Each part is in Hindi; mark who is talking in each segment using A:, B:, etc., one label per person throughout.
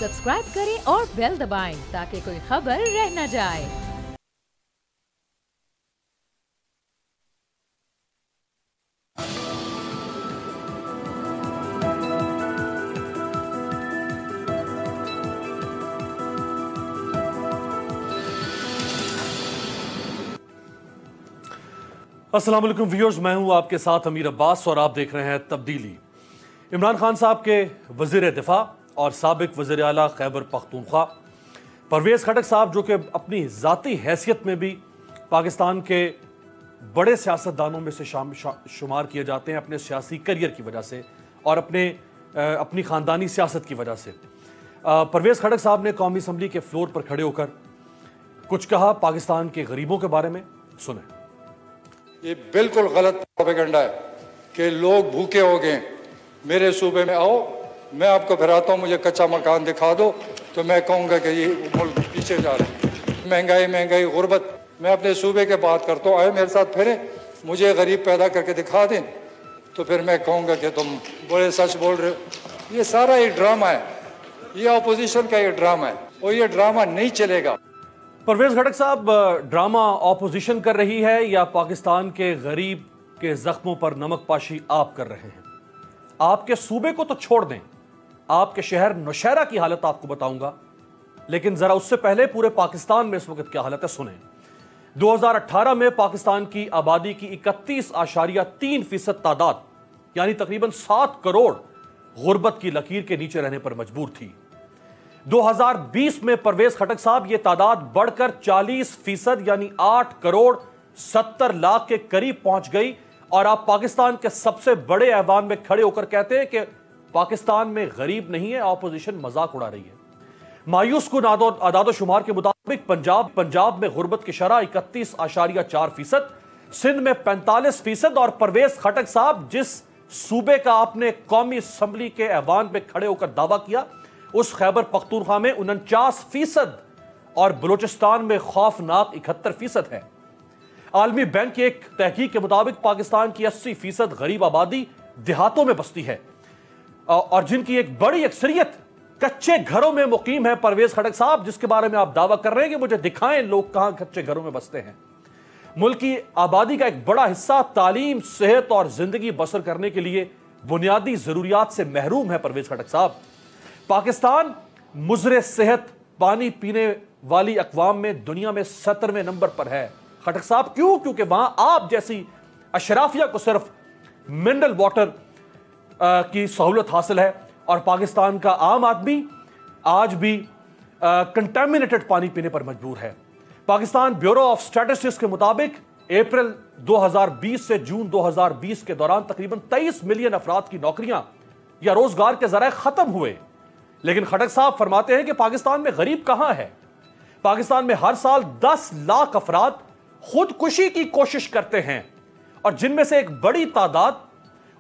A: सब्सक्राइब करें और बेल दबाएं ताकि कोई खबर रह न जाए।
B: अस्सलाम वालेकुम व्यूअर्स, मैं हूं आपके साथ अमीर अब्बास और आप देख रहे हैं तब्दीली। इमरान खान साहब के वज़ीर दिफा और साबिक वज़ीर आला खैबर पख्तूनख्वा परवेज़ खटक साहब, जो कि अपनी ज़ाती हैसियत में भी पाकिस्तान के बड़े सियासतदानों में से शुमार किए जाते हैं अपने सियासी करियर की वजह से और अपनी ख़ानदानी सियासत की वजह से। परवेज़ खटक साहब ने कौमी असम्बली के फ्लोर पर खड़े होकर कुछ कहा पाकिस्तान के गरीबों के बारे में। सुने।
C: ये बिल्कुल गलत प्रोपेगेंडा है कि लोग भूखे हो गए, मेरे सूबे में आओ, मैं आपको फिराता हूँ, मुझे कच्चा मकान दिखा दो तो मैं कहूँगा कि ये मुल्क पीछे जा रहा है। महंगाई गुर्बत, मैं अपने सूबे के बात करता हूँ, आए मेरे साथ फिरे, मुझे गरीब पैदा करके दिखा दें तो फिर मैं कहूँगा कि तुम बड़े सच बोल रहे हो। ये सारा एक ड्रामा है, ये अपोजिशन का ये ड्रामा है और ये ड्रामा नहीं चलेगा।
B: परवेज़ खटक साहब, ड्रामा ऑपोजिशन कर रही है या पाकिस्तान के गरीब के जख्मों पर नमक पाशी आप कर रहे हैं? आपके सूबे को तो छोड़ दें, आपके शहर नौशहरा की हालत आपको बताऊंगा, लेकिन जरा उससे पहले पूरे पाकिस्तान में इस वक्त क्या हालत है सुने। 2018 में पाकिस्तान की आबादी की 31.3% तादाद यानी तकरीबन 7 करोड़ गुर्बत की लकीर के नीचे रहने पर मजबूर थी। 2020 में परवेज़ खटक साहब ये तादाद बढ़कर 40% यानी 8 करोड़ 70 लाख के करीब पहुंच गई और आप पाकिस्तान के सबसे बड़े ऐवान में खड़े होकर कहते हैं कि पाकिस्तान में गरीब नहीं है, ऑपोजिशन मजाक उड़ा रही है। मायूस कुन आदादो शुमार के मुताबिक पंजाब में गुर्बत की शरह 31.4%, सिंध में 45% और परवेज़ खटक साहब जिस सूबे का आपने कौमी असम्बली के ऐवान में खड़े होकर दावा किया उस खैबर पख्तूनख्वा में 49% और बलूचिस्तान में खौफनाक 71% है। आलमी बैंक की एक तहकीक के मुताबिक पाकिस्तान की 80% गरीब आबादी देहातों में बसती है और जिनकी एक बड़ी अक्सरियत कच्चे घरों में मुकीम है। परवेज़ खटक साहब, जिसके बारे में आप दावा कर रहे हैं कि मुझे दिखाएं लोग कहां कच्चे घरों में बसते हैं। मुल्क की आबादी का एक बड़ा हिस्सा तालीम, सेहत और जिंदगी बसर करने के लिए बुनियादी जरूरियात से महरूम है। परवेज़ खटक साहब, पाकिस्तान मुजरे सेहत पानी पीने वाली अक़वाम में दुनिया में 17वें नंबर पर है। खटक साहब, क्यों? क्योंकि वहां आप जैसी अशराफिया को सिर्फ मिनरल वाटर की सहूलत हासिल है और पाकिस्तान का आम आदमी आज भी कंटामिनेटेड पानी पीने पर मजबूर है। पाकिस्तान ब्यूरो ऑफ स्टैटिस्टिक्स के मुताबिक अप्रैल 2020 से जून 2020 के दौरान तकरीबन 23 मिलियन अफराद की नौकरियां या रोजगार के जराए खत्म हुए। लेकिन खटक साहब फरमाते हैं कि पाकिस्तान में गरीब कहां है। पाकिस्तान में हर साल 10 लाख अफराद खुदकुशी की कोशिश करते हैं और जिनमें से एक बड़ी तादाद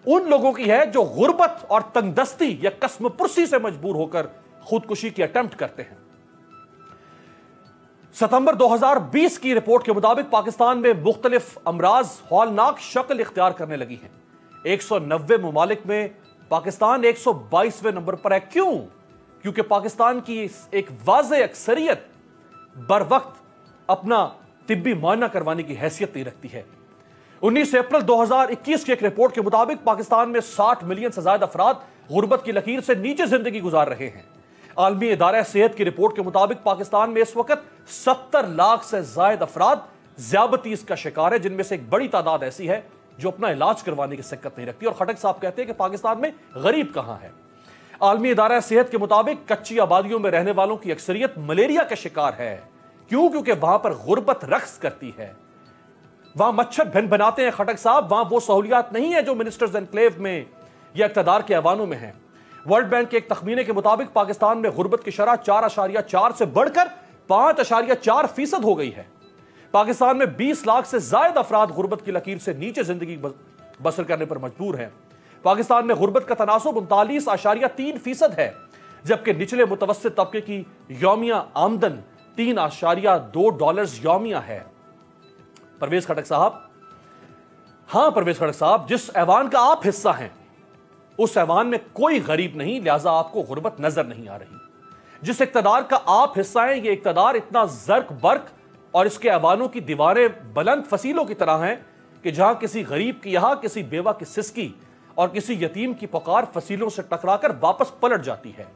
B: उन लोगों की है जो गुर्बत और तंगदस्ती या कस्मपुर्सी से मजबूर होकर खुदकुशी की अटेम्प्ट करते हैं। सितंबर 2020 की रिपोर्ट के मुताबिक पाकिस्तान में मुख्तलिफ अमराज हौलनाक शक्ल इख्तियार करने लगी हैं। 190 ममालिक में पाकिस्तान 122वें नंबर पर है। क्यों? क्योंकि पाकिस्तान की एक वाज़ेह अक्सरियत बर वक्त अपना तिब्बी मुआयना करवाने की हैसियत नहीं रखती है। 19 अप्रैल 2021 की एक रिपोर्ट के मुताबिक पाकिस्तान में 60 मिलियन से ज्यादा अफराद गुर्बत की लकीर से नीचे जिंदगी गुजार रहे हैं। आलमी इदारा सेहत की रिपोर्ट के मुताबिक पाकिस्तान में इस वक्त 70 लाख से ज्यादा अफराद ज़ियाबतीस का शिकार है, जिनमें से एक बड़ी तादाद ऐसी है जो अपना इलाज करवाने की सिक्कत नहीं रखती। और खटक साहब कहते हैं कि पाकिस्तान में गरीब कहां है। आलमी इदारा सेहत के मुताबिक कच्ची आबादियों में रहने वालों की अक्सरियत मलेरिया का शिकार है। क्यों? क्योंकि वहां पर गुर्बत रक्स करती है, वहां मच्छर भिन बनाते हैं। खटक साहब, वहां वो सहूलियात नहीं है जो मिनिस्टर्स एनक्लेव में या इक़्तिदार के ऐवानों में है। वर्ल्ड बैंक के एक तखमीने के मुताबिक पाकिस्तान में गुर्बत की शरह 4.4 से बढ़कर 5.4% हो गई है। पाकिस्तान में 20 लाख से ज्यादा अफराद गुर्बत की लकीर से नीचे जिंदगी बसर करने पर मजबूर हैं। पाकिस्तान में गुर्बत का तनासुब 39.3% है, जबकि निचले मुतवस्सित तबके की यौमिया आमदन $3.2 यौमिया है। परवेज़ खटक साहब, हां परवेज़ खटक साहब, जिस ऐवान का आप हिस्सा हैं उस ऐवान में कोई गरीब नहीं, लिहाजा आपको गुर्बत नजर नहीं आ रही। जिस इक्तदार का आप हिस्सा हैं, ये इक्तदार इतना जर्क बर्क और इसके ऐवानों की दीवारें बुलंद फसीलों की तरह हैं कि जहां किसी गरीब की यहां, किसी बेवा की सिसकी और किसी यतीम की पुकार फसीलों से टकराकर वापस पलट जाती है।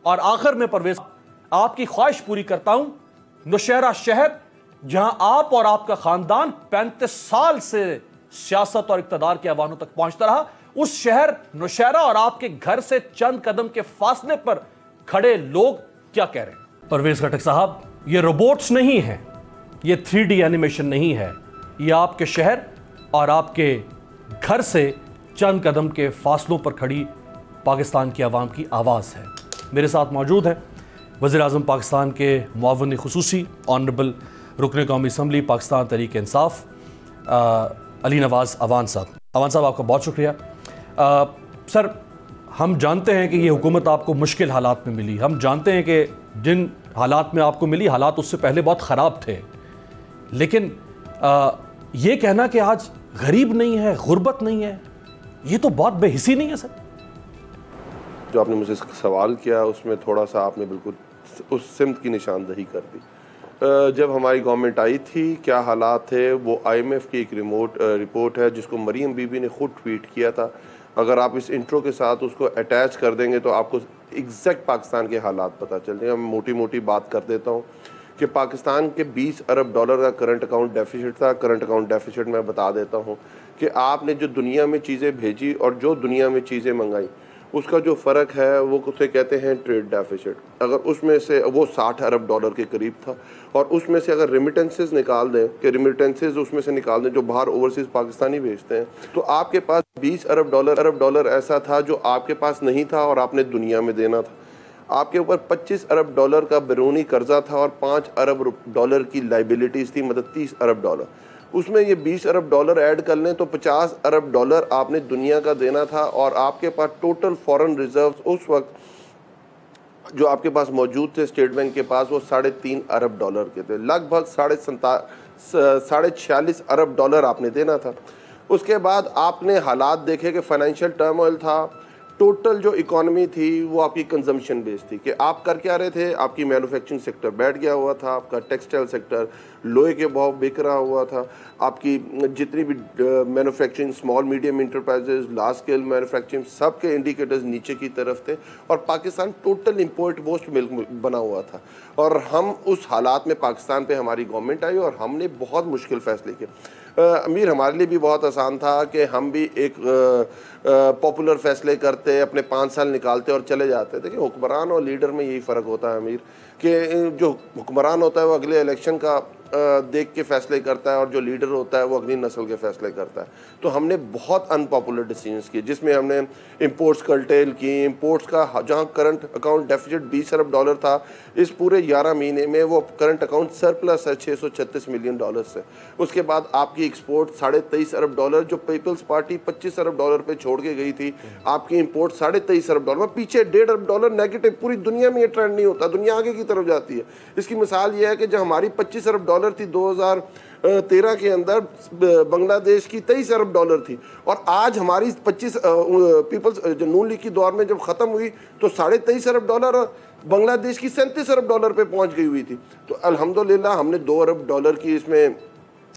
B: और आखिर में परवेज, आपकी ख्वाहिश पूरी करता हूं, नौशहरा शहर जहां आप और आपका खानदान 35 साल से सियासत और इक्तदार के ऐवानों तक पहुंचता रहा, उस शहर नौशहरा और आपके घर से चंद कदम के फासले पर खड़े लोग क्या कह रहे हैं? परवेज खटक साहब, ये रोबोट्स नहीं है, ये 3D एनिमेशन नहीं है, ये आपके शहर और आपके घर से चंद कदम के फासलों पर खड़ी पाकिस्तान की आवाम की आवाज़ है। मेरे साथ मौजूद है वज़ीर-ए-आज़म पाकिस्तान के मुआविन खुसूसी ऑनरेबल रुकन कौमी असम्बली पाकिस्तान तहरीक इंसाफ अली नवाज़ अवान साहब। अवान साहब, आपका बहुत शुक्रिया। सर, हम जानते हैं कि ये हुकूमत आपको मुश्किल हालात में मिली, हम जानते हैं कि जिन हालात में आपको मिली, हालात उससे पहले बहुत ख़राब थे, लेकिन ये कहना कि आज गरीब नहीं है, गुर्बत नहीं है, ये तो बहुत बेहिसी नहीं है सर?
D: जो आपने मुझसे सवाल किया उसमें थोड़ा सा आपने बिल्कुल उस सिमत की निशानदही कर दी। जब हमारी गवर्नमेंट आई थी, क्या हालात थे, वो IMF की एक रिपोर्ट है जिसको मरीम बीबी ने खुद ट्वीट किया था। अगर आप इस इंट्रो के साथ उसको अटैच कर देंगे तो आपको एग्जैक्ट पाकिस्तान के हालात पता चल जाएंगे। मैं मोटी मोटी बात कर देता हूँ कि पाकिस्तान के 20 अरब डॉलर का करंट अकाउंट डेफिसिट था। करंट अकाउंट डेफिसिट मैं बता देता हूँ कि आपने जो दुनिया में चीज़ें भेजी और जो दुनिया में चीज़ें मंगाई, उसका जो फ़र्क है वो उसे कहते हैं ट्रेड डेफिसिट। अगर उसमें से वो 60 अरब डॉलर के करीब था, और उसमें से अगर रिमिटेंसेस निकाल दें कि रिमिटेंसेस उसमें से निकाल दें जो बाहर ओवरसीज़ पाकिस्तानी भेजते हैं, तो आपके पास 20 अरब डॉलर ऐसा था जो आपके पास नहीं था और आपने दुनिया में देना था। आपके ऊपर 25 अरब डॉलर का बैरूनी कर्जा था और 5 अरब डॉलर की लाइबिलिटीज़ थी, मतलब 30 अरब डॉलर। उसमें ये 20 अरब डॉलर ऐड कर लें तो 50 अरब डॉलर आपने दुनिया का देना था, और आपके पास टोटल फॉरेन रिजर्व्स उस वक्त जो आपके पास मौजूद थे स्टेट बैंक के पास, वो 3.5 अरब डॉलर के थे। लगभग 46 अरब डॉलर आपने देना था। उसके बाद आपने हालात देखे कि फाइनेंशियल टर्मोइल था, टोटल जो इकोनॉमी थी वो आपकी कंजम्पशन बेस्ड थी। कि आप कर क्या रहे थे, आपकी मैन्युफैक्चरिंग सेक्टर बैठ गया हुआ था, आपका टेक्सटाइल सेक्टर लोहे के भाव बिक रहा हुआ था, आपकी जितनी भी manufacturing small medium enterprises, large scale manufacturing, सब के इंडिकेटर्स नीचे की तरफ थे, और Pakistan total import most milk बना हुआ था। और हम उस हालात में पाकिस्तान पे हमारी गवर्नमेंट आई और हमने बहुत मुश्किल फैसले किए। अमीर, हमारे लिए भी बहुत आसान था कि हम भी एक पॉपुलर फैसले करते, अपने 5 साल निकालते और चले जाते। देखिए, हुक्मरान और लीडर में यही फ़र्क होता है अमीर, कि जो हुक्मरान होता है वो अगले इलेक्शन का देख के फैसले करता है, और जो लीडर होता है वो अगली नस्ल के फैसले करता है। तो हमने बहुत अनपॉपुलर डिसीजंस किए, जिसमें हमने इंपोर्ट्स कर्टेल की, इंपोर्ट्स का जहां करंट अकाउंट डेफिसिट 20 अरब डॉलर था, इस पूरे 11 महीने में वो करंट अकाउंट सरप्लस है 636 मिलियन डॉलर से। उसके बाद आपकी एक्सपोर्ट 23.5 अरब डॉलर, जो पीपल्स पार्टी 25 अरब डॉलर पे छोड़ के गई थी, आपकी इंपोर्ट 23.5 अरब डॉलर, पीछे 1.5 अरब डॉलर नेगेटिव। पूरी दुनिया में ये ट्रेंड नहीं होता, दुनिया आगे की तरफ जाती है। इसकी मिसाल ये है कि जब हमारी 25 अरब डॉलर थी 2013 के अंदर, बांग्लादेश की 23 अरब डॉलर थी, और आज हमारी 25 पीपल्स जो नून लीग की दौर में जब ख़त्म हुई तो 23.5 अरब डॉलर बांग्लादेश की 37 अरब डॉलर पे पहुंच गई हुई थी। तो अल्हम्दुलिल्लाह हमने 2 अरब डॉलर की इसमें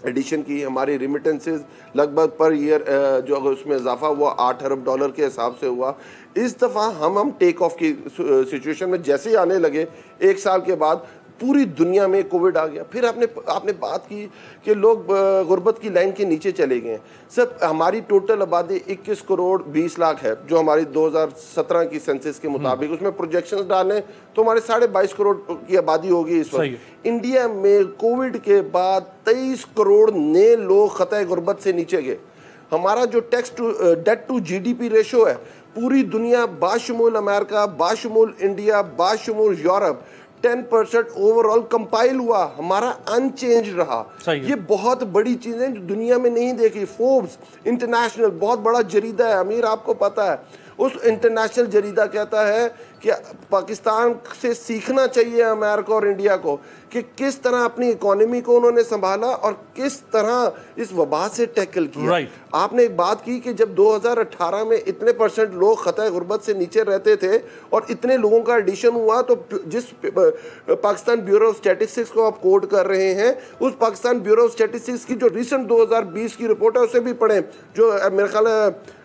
D: एडिशन की। हमारी रिमिटेंसेस लगभग पर ईयर जो अगर उसमें इजाफा हुआ 8 अरब डॉलर के हिसाब से हुआ। इस दफ़ा हम टेक ऑफ की सिचुएशन में जैसे ही आने लगे, 1 साल के बाद पूरी दुनिया में कोविड आ गया। फिर आपने बात की कि लोग गुर्बत की लाइन के नीचे चले गए हैं। सर, हमारी टोटल आबादी 21 करोड़ 20 लाख है, जो हमारी 2017 की सेंसस के मुताबिक, उसमें प्रोजेक्शंस डालें तो हमारे 22.5 करोड़ की आबादी होगी इस वक्त। इंडिया में कोविड के बाद 23 करोड़ नए लोग खतरे गुर्बत से नीचे गए। हमारा जो डेट टू GDP रेशो है, पूरी दुनिया बाशमूल अमेरिका, बाशमूल इंडिया, बाशमूल यूरोप 10% ओवरऑल कंपाइल हुआ, हमारा अनचेंज रहा। ये बहुत बड़ी चीजें जो दुनिया में नहीं देखी। फोर्ब्स इंटरनेशनल बहुत बड़ा जरीदा है अमीर, आपको पता है, उस इंटरनेशनल जरीदा कहता है कि पाकिस्तान से सीखना चाहिए अमेरिका और इंडिया को कि किस तरह अपनी इकोनॉमी को उन्होंने संभाला और किस तरह इस वबा से टैकल किया। आपने एक बात की कि जब 2018 में इतने % लोग खतरे गुर्बत से नीचे रहते थे और इतने लोगों का एडिशन हुआ, तो जिस पाकिस्तान ब्यूरो ऑफ स्टैटिस्टिक्स को आप कोट कर रहे हैं, उस पाकिस्तान ब्यूरो ऑफ स्टैटिस्टिक्स की जो रिसेंट 2020 की रिपोर्ट है उसे भी पढ़ें, जो मेरे ख्याल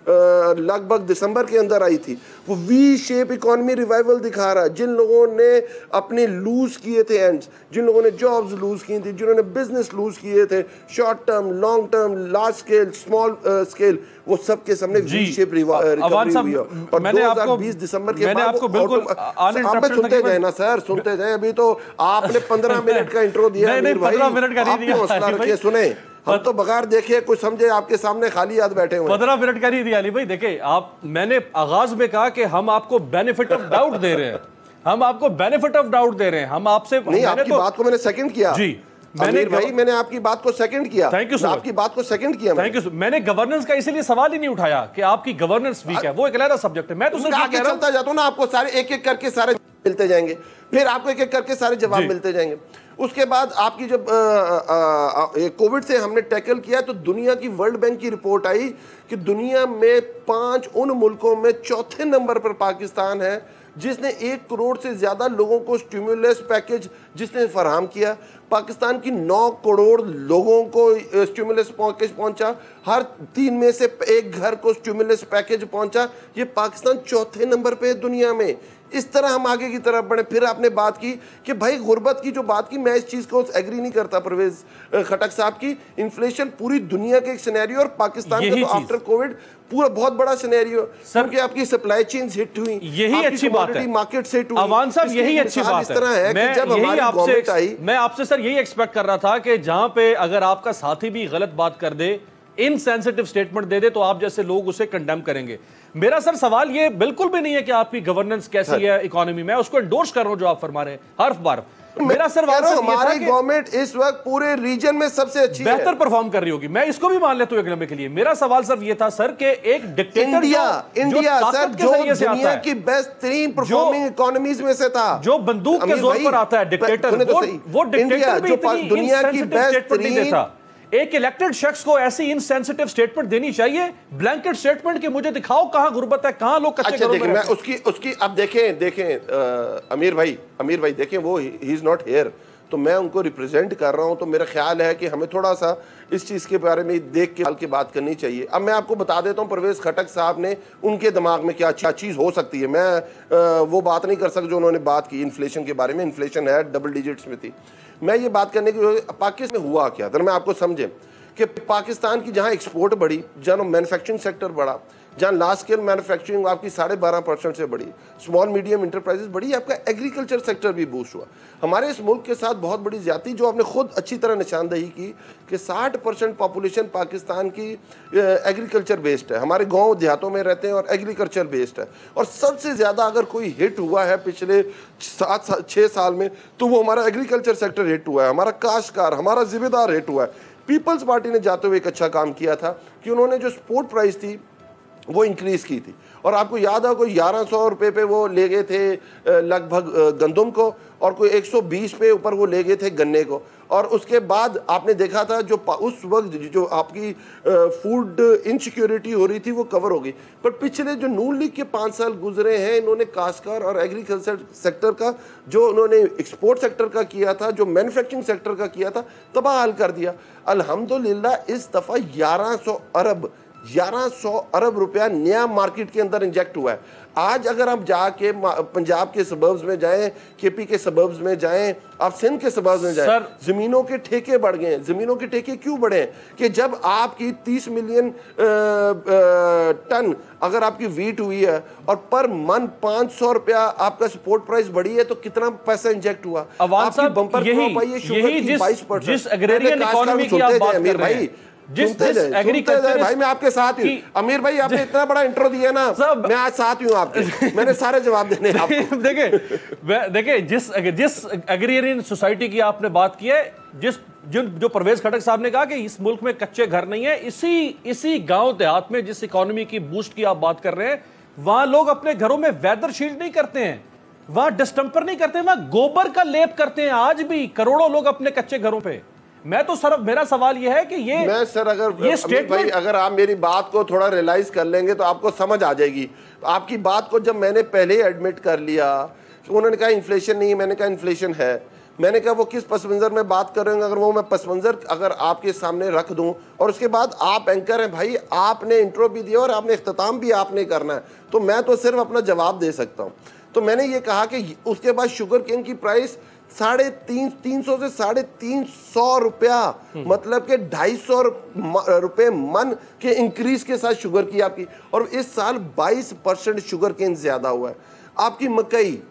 D: लगभग दिसंबर के अंदर आई थी। वो वी शेप इकोनॉमी रिवाइवल दिखा रहा है। जिन लोगों ने अपने लूज किए थे एंड्स, जिन लोगों ने जॉब्स लूज की थी, जिन्होंने बिजनेस लूज किए थे, short term, long term, large scale, small scale, वो सब के सामने वी शेप रिकवरी हुई। और 2020 दिसंबर के बाद आप सुनते जाए ना सर, सुनते जाए। अभी तो आपने 15 मिनट का इंट्रो दिया अमीर भाई, आपने हौसला रखिए, सुने। हम तो बगैर देखे कुछ समझे आपके सामने खाली हाथ बैठे हुए।
B: 15 मिनट का नहीं दिया अली भाई। देखिए, मैंने आगाज में कहा कि हम आपको बेनिफिट ऑफ डाउट दे रहे हैं, हम आपको बेनिफिट ऑफ डाउट दे रहे हैं। हम आपसे
D: नहीं, आपकी बात को मैंने सेकंड किया जी। मैंने आपकी बात को सेकंड किया।
B: Thank you sir.
D: आपकी बात को सेकंड किया।
B: Thank you sir. मैंने गवर्नेंस का इसीलिए सवाल ही नहीं उठाया कि आपकी गवर्नेंस वीक है, वो एक अलग सब्जेक्ट है। मैं तो सिर्फ
D: आगे चलता जाता हूं ना, आपको सारे एक एक करके सारे मिलते जाएंगे, फिर आपको एक एक करके सारे जवाब मिलते जाएंगे। उसके बाद आपकी जब कोविड से हमने टैकल किया तो दुनिया की वर्ल्ड बैंक की रिपोर्ट आई कि दुनिया में 5 उन मुल्कों में चौथे नंबर पर पाकिस्तान है जिसने 1 करोड़ से ज़्यादा लोगों को स्टिमुलस पैकेज जिसने फराहम किया। पाकिस्तान की 9 करोड़ लोगों को स्टिमुलस पैकेज पहुंचा, हर 3 में से 1 घर को स्टिमुलस पैकेज पहुंचा। ये पाकिस्तान चौथे नंबर पे है दुनिया में। इस तरह हम आगे की तरफ बढ़े। फिर आपने बात की कि भाई गुर्बत की जो बात की, मैं इस चीज़ को एग्री नहीं करता परवेज खटक साहब की। इन्फ्लेशन पूरी दुनिया के एक सिनेरियो और पाकिस्तान का तो आफ्टर कोविड पूरा बहुत बड़ा सिनेरियो, क्योंकि आपकी सप्लाई चेन्स हिट हुई,
B: यही अच्छी बात है,
D: मार्केट से हिट हुई।
B: अवान साहब यही अच्छी बात
D: इस तरह है कि जब हमारी गवर्नमेंट आई,
B: मैं आपसे सर यही एक्सपेक्ट कर रहा था कि जहां पे अगर आपका साथी भी गलत बात कर दे, इनसेंसिटिव स्टेटमेंट दे दे, तो आप जैसे लोग उसे कंडेम करेंगे। मेरा सर सवाल ये बिल्कुल भी नहीं है कि आपकी गवर्नेंस कैसी है इकोनॉमी में, उसको एंडोर्स कर रहा हूं जो आप फरमा रहे हैं हर बार। मेरा सवाल
D: हमारी गवर्नमेंट इस वक्त पूरे रीजन में सबसे अच्छी
B: बेहतर परफॉर्म कर रही होगी, मैं इसको भी मान लेता हूं एक लम्हे के लिए। मेरा सवाल सिर्फ ये था सर कि एक डिक्टेटर
D: इंडिया सर जो दुनिया की बेस्ट 3 परफॉर्मिंग इकोनॉमीज में से था,
B: जो बंदूक के जोर पर आता है डिक्टेटर, वो डिक्टेटर भी इतनी
D: दुनिया की बेस्ट 3
B: एक इलेक्टेड शख्स को ऐसी इनसेंसिटिव स्टेटमेंट देनी चाहिए। ब्लैंकेट स्टेटमेंट की मुझे दिखाओ कहां गुर्बत है, कहां लोग कच्चे घरों में रहते हैं।
D: मैं उसकी अब देखें अमीर भाई देखें, वो ही इज नॉट हियर, तो मैं उनको रिप्रेजेंट कर रहा हूं। तो मेरा ख्याल है कि हमें थोड़ा सा इस चीज़ के बारे में देख के बात करनी चाहिए। अब मैं आपको बता देता हूं परवेज खटक साहब ने उनके दिमाग में क्या चीज़ हो सकती है। मैं वो बात नहीं कर सकता जो उन्होंने बात की इन्फ्लेशन के बारे में। इन्फ्लेशन है डबल डिजिट्स में थी। मैं ये बात करने की पाकिस्तान में हुआ क्या, तो मैं आपको समझे कि पाकिस्तान की जहाँ एक्सपोर्ट बढ़ी, जहाँ मैन्युफैक्चरिंग सेक्टर बढ़ा, जहाँ लार्ज स्केल मैन्युफैक्चरिंग आपकी 12.5% से बढ़ी, स्मॉल मीडियम इंटरप्राइजेस बढ़ी, आपका एग्रीकल्चर सेक्टर भी बूस्ट हुआ। हमारे इस मुल्क के साथ बहुत बड़ी ज्यादती जो आपने खुद अच्छी तरह निशानदेही की कि 60% पॉपुलेशन पाकिस्तान की एग्रीकल्चर बेस्ड है। हमारे गाँव देहातों में रहते हैं और एग्रीकल्चर बेस्ड है। और सबसे ज़्यादा अगर कोई हिट हुआ है पिछले 7-6 साल में तो वो हमारा एग्रीकल्चर सेक्टर हिट हुआ है, हमारा काश्तकार, हमारा जिम्मेदार हिट हुआ है। पीपल्स पार्टी ने जाते हुए एक अच्छा काम किया था कि उन्होंने जो सपोर्ट प्राइस थी वो इंक्रीज़ की थी। और आपको याद है कोई 1100 रुपये पे वो ले गए थे लगभग गंदम को, और कोई 120 पे ऊपर वो ले गए थे गन्ने को। और उसके बाद आपने देखा था जो उस वक्त जो आपकी फूड इनसिक्योरिटी हो रही थी वो कवर हो गई। पर पिछले जो नून लीग के 5 साल गुजरे हैं, इन्होंने काश्तकार और एग्रीकल्चर सेक्टर का जो उन्होंने एक्सपोर्ट सेक्टर का किया था, जो मैन्युफैक्चरिंग सेक्टर का किया था, तबाह हाल कर दिया। अल्हम्दुलिल्लाह इस दफ़ा 1100 अरब रुपया नया मार्केट के अंदर इंजेक्ट हुआ है। आज अगर आप जाके पंजाब के सबर्ब्स में जाएं, केपी के सबर्ब्स में जाएं, आप सिंध के सबर्ब्स में जाएं, जमीनों के ठेके बढ़ गए हैं। जमीनों के ठेके क्यों बढ़े हैं कि जब आपकी 30 मिलियन टन अगर आपकी वीट हुई है और पर मन 500 रुपया आपका सपोर्ट प्राइस बढ़ी है, तो कितना पैसा इंजेक्ट हुआ। आपकी बंपर क्रॉप आई है शुगर की 20%।
B: जिस एग्रेरियन इकोनॉमी की आप बात कर रहे हैं, जिस एग्रीकल्चर
D: भाई मैं आपके साथ हूँ। अमीर भाई आपने इतना बड़ा इंट्रो दिया ना, मैं आज साथ हूँ आपके, मैंने सारे जवाब देने आपको।
B: देखिए जिस एग्रीरियन सोसाइटी की आपने बात की है, जो परवेज खटक साहब ने कहा कि इस मुल्क में कच्चे घर नहीं है, इसी गांव देहात में जिस इकोनॉमी की बूस्ट की आप बात कर रहे हैं, वहां लोग अपने घरों में वेदर शील्ड नहीं करते हैं। वहां डिस्टेंपर नहीं करते, वहां गोबर का लेप करते हैं आज भी करोड़ों लोग अपने कच्चे घरों पे। मैं तो सर, मेरा सवाल यह है कि ये
D: मैं सर, अगर
B: ये स्टेटमेंट
D: भाई अगर आप मेरी बात को थोड़ा रियलाइज कर लेंगे तो आपको समझ आ जाएगी। आपकी बात को जब मैंने पहले ही एडमिट कर लिया कि उन्होंने कहा इन्फ्लेशन नहीं है, मैंने कहा इन्फ्लेशन है, मैंने कहा वो किस पस मंजर में बात कर रहे हैं, अगर वो मैं पस मंजर अगर आपके सामने रख दूं, और उसके बाद आप एंकर हैं भाई, आपने इंट्रो भी दिया और आपने इख्तिताम भी आपने करना है, तो मैं तो सिर्फ अपना जवाब दे सकता हूं। तो मैंने ये कहा कि उसके बाद शुगर केन की प्राइस 350 से 350 रुपया, मतलब के 250 रुपए मन के इंक्रीज के साथ शुगर की आपकी, और इस साल 22% शुगर केन ज्यादा हुआ है। आपकी मकई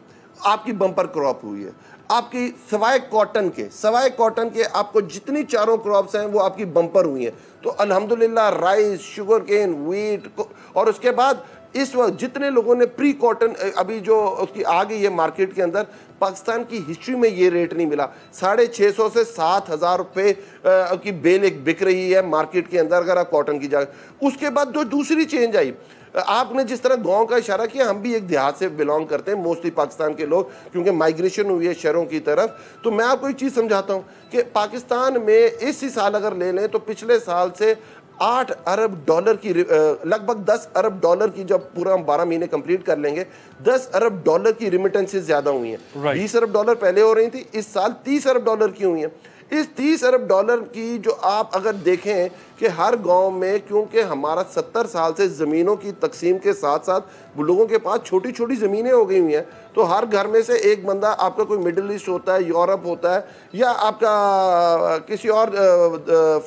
D: आपकी बम्पर क्रॉप हुई है, आपकी सवाए कॉटन के आपको जितनी चारों क्रॉप्स हैं वो आपकी बम्पर हुई हैं। तो अल्हम्दुलिल्लाह राइस, शुगर केन, वीट, और उसके बाद इस वक्त जितने लोगों ने प्री कॉटन अभी जो उसकी आ गई है मार्केट के अंदर, पाकिस्तान की हिस्ट्री में ये रेट नहीं मिला। 650 से 7,000 रुपये की बेल एक बिक रही है मार्केट के अंदर अगर आप कॉटन की जगह। उसके बाद जो दूसरी चेंज आई, आपने जिस तरह गांव का इशारा किया, हम भी एक देहात से बिलोंग करते हैं मोस्टली पाकिस्तान के लोग, क्योंकि माइग्रेशन हुई है शहरों की तरफ। तो मैं आपको एक चीज़ समझाता हूँ कि पाकिस्तान में इस साल अगर ले लें तो पिछले साल से 8 अरब डॉलर की, लगभग 10 अरब डॉलर की, जब पूरा हम 12 महीने कंप्लीट कर लेंगे, 10 अरब डॉलर की रिमिटेंसेज ज्यादा हुई हैं। 20 अरब डॉलर पहले हो रही थी, इस साल 30 अरब डॉलर की हुई हैं। इस 30 अरब डॉलर की जो आप अगर देखें कि हर गांव में, क्योंकि हमारा 70 साल से ज़मीनों की तकसीम के साथ साथ लोगों के पास छोटी छोटी ज़मीनें हो गई हुई हैं, तो हर घर में से एक बंदा आपका कोई मिडिल ईस्ट होता है, यूरोप होता है, या आपका किसी और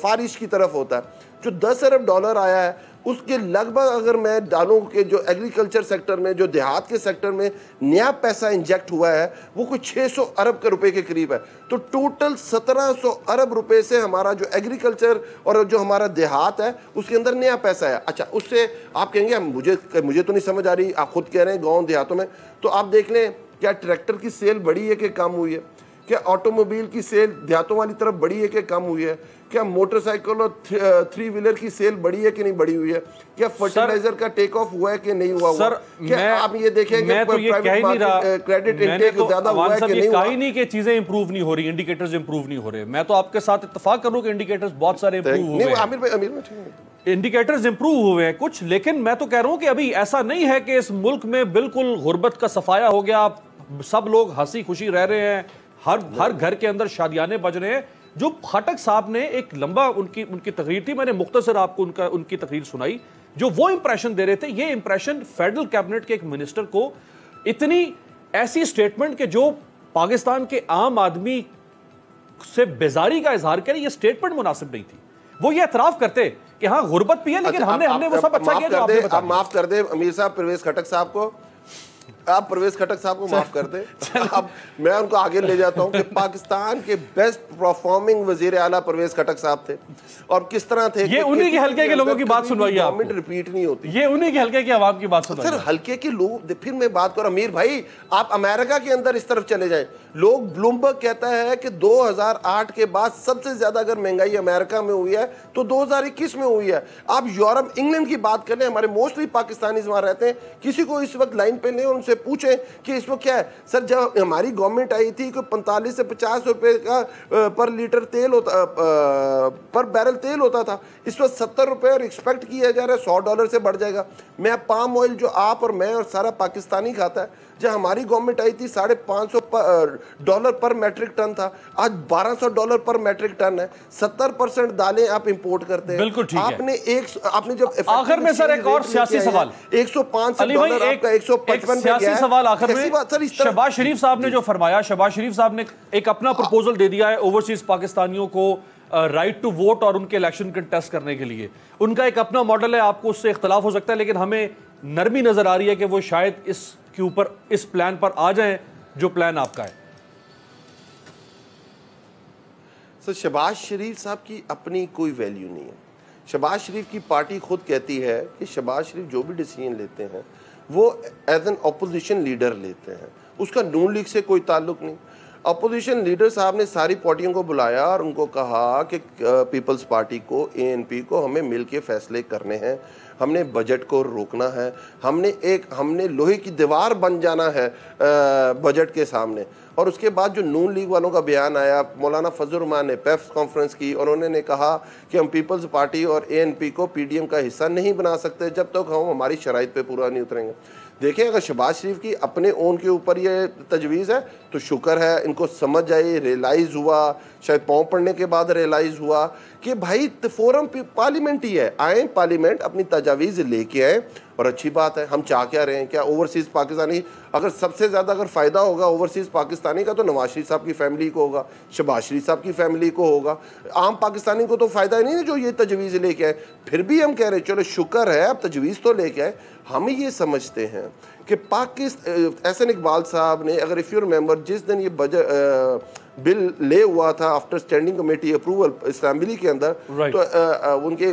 D: फार ईस्ट की तरफ होता है। जो 10 अरब डॉलर आया है उसके लगभग अगर मैं डालूं कि जो एग्रीकल्चर सेक्टर में, जो देहात के सेक्टर में नया पैसा इंजेक्ट हुआ है वो कुछ 600 अरब के रुपए के करीब है। तो टोटल 1700 अरब रुपए से हमारा जो एग्रीकल्चर और जो हमारा देहात है उसके अंदर नया पैसा है। अच्छा, उससे आप कहेंगे मुझे तो नहीं समझ आ रही, आप खुद कह रहे हैं गाँव देहातों में, तो आप देख लें क्या ट्रैक्टर की सेल बढ़ी है कि कम हुई है, क्या ऑटोमोबाइल की सेल देहातों वाली तरफ बढ़ी है कि कम हुई है, क्या मोटरसाइकिल और 3 व्हीलर की सेल बढ़ी है कि नहीं बढ़ी हुई है, क्या फर्टिलाइजर का टेक ऑफ हुआ है कि नहीं हुआ?
B: सर,
D: क्या आप ये देखेंगे
B: मैं तो ये कह ही नहीं रहा,
D: क्रेडिट इंटेक ज्यादा हुआ है कि नहीं हुआ?
B: कहा नहीं कि चीजें इंप्रूव नहीं हो रही, इंडिकेटर्स इंप्रूव नहीं हो रहे। मैं तो आपके साथ इत्तेफाक करूं कि इंडिकेटर्स बहुत सारे इंप्रूव हुए हैं। आमिर, इंडिकेटर्स इंप्रूव हुए हैं कुछ, लेकिन मैं तो कह रहा हूं कि अभी ऐसा नहीं है कि इस मुल्क में बिल्कुल गुर्बत का सफाया हो गया, सब लोग हंसी खुशी रह रहे हैं, हर घर के अंदर शादियाने बज रहे हैं। जो खटक साहब ने एक लंबा उनकी तकरीर थी, मैंने मुख्तसर आपको उनकी तकरीर सुनाई, जो वो इंप्रेशन दे रहे थे, ये इंप्रेशन फेडरल कैबिनेट के एक मिनिस्टर को इतनी ऐसी स्टेटमेंट के जो पाकिस्तान के आम आदमी से बेजारी का इजहार करे, ये स्टेटमेंट मुनासिब नहीं थी। वो ये एतराफ करते कि हाँ गुर्बत भी है, लेकिन हमने वो सब अच्छा किया।
D: आप माफ कर दे अमीर साहब, परवेज खटक साहब को, आप परवेज खटक साहब को माफ कर दें। अब मैं उनको आगे ले जाता हूं कि पाकिस्तान के बेस्ट परफॉर्मिंग वजीर आला परवेज खटक साहब थे, और किस तरह थे।
B: ये उन्हीं के हल्के के लोगों की बात सुनवाइए,
D: गवर्नमेंट रिपीट नहीं होती,
B: ये उन्हीं के हल्के की आवाम की बात सुनवाइए।
D: सर हल्के के लोग, फिर मैं बात करूं अमीर भाई, आप अमेरिका के अंदर इस तरफ चले जाएं, लोग ब्लूमबर्ग कहता है कि 2008 के बाद सबसे ज्यादा अगर महंगाई अमेरिका में हुई है तो 2021 में हुई है। आप यूरोप, इंग्लैंड की बात करें, हमारे मोस्टली पाकिस्तानी वहां रहते हैं, किसी को इस वक्त लाइन पे लें और उनसे पूछें कि इस वक्त क्या है। सर जब हमारी गवर्नमेंट आई थी कोई 45 से 50 रुपए का पर लीटर तेल होता, पर बैरल तेल होता था, इस वक्त 70 रुपए और एक्सपेक्ट किया जा रहा है $100 से बढ़ जाएगा। मैं पाम ऑयल जो आप और मैं और सारा पाकिस्तानी खाता है, जब हमारी गवर्नमेंट आई थी $550 पर मैट्रिक टन था, आज $1200 पर मैट्रिक टन है। 70% दालें आप इंपोर्ट करते हैं।
B: बिल्कुल ठीक
D: आपने जब
B: आखिर में सर एक और सियासी सवाल,
D: 105 से $1 आपका 155
B: सियासी सवाल आखिर में, शहबाज शरीफ साहब ने जो फरमाया, शहबाज शरीफ साहब ने एक अपना प्रपोजल दे दिया है ओवरसीज पाकिस्तानियों को राइट टू वोट और उनके इलेक्शन कंटेस्ट करने के लिए। उनका एक अपना मॉडल है, आपको उससे इख्तलाफ हो सकता है, लेकिन हमें नरमी नजर आ रही है कि वो शायद इसके ऊपर, इस प्लान पर आ जाएं जो प्लान आपका है।
D: सर शहबाज शरीफ साहब की अपनी कोई वैल्यू नहीं है। शहबाज शरीफ की पार्टी खुद कहती है कि शहबाज शरीफ जो भी डिसीजन लेते हैं वो एज एन अपोजिशन लीडर लेते हैं, उसका नून लीग से कोई ताल्लुक नहीं। अपोजिशन लीडर साहब ने सारी पार्टियों को बुलाया और उनको कहा कि पीपल्स पार्टी को, एएनपी को हमें मिलके फैसले करने हैं, हमने बजट को रोकना है, हमने लोहे की दीवार बन जाना है बजट के सामने। और उसके बाद जो नून लीग वालों का बयान आया, मौलाना फजल रहमान ने प्रेस कॉन्फ्रेंस की और उन्होंने कहा कि हम पीपल्स पार्टी और एएनपी को पीडीएम का हिस्सा नहीं बना सकते जब तक हम हमारी शराइत पे पूरा नहीं उतरेंगे। देखिए, अगर शहबाज शरीफ की अपने ओन के ऊपर ये तजवीज़ है तो शुक्र है, इनको समझ आई, रियलाइज़ हुआ, शायद पाँव पड़ने के बाद रियलाइज़ हुआ कि भाई फोरम पार्लियामेंट ही है, आए पार्लियामेंट अपनी तजावीज़ लेके आए और अच्छी बात है। हम चाह क्या रहे हैं? क्या ओवरसीज़ पाकिस्तानी, अगर सबसे ज़्यादा अगर फ़ायदा होगा ओवरसीज़ पाकिस्तानी का तो नवाज शरीफ साहब की फैमिली को होगा, शहबाज शरीफ साहब की फैमिली को होगा, आम पाकिस्तानी को तो फ़ायदा ही नहीं है जो ये तजवीज़ लेके आए। फिर भी हम कह रहे हैं चलो शुक्र है अब तजवीज़ तो लेके आए। हम ये समझते हैं कि एहसन इकबाल साहब ने, अगर इफ़ यू रिमेंबर, जिस दिन ये बजट बिल ले हुआ था after standing committee approval assembly के अंदर, तो उनके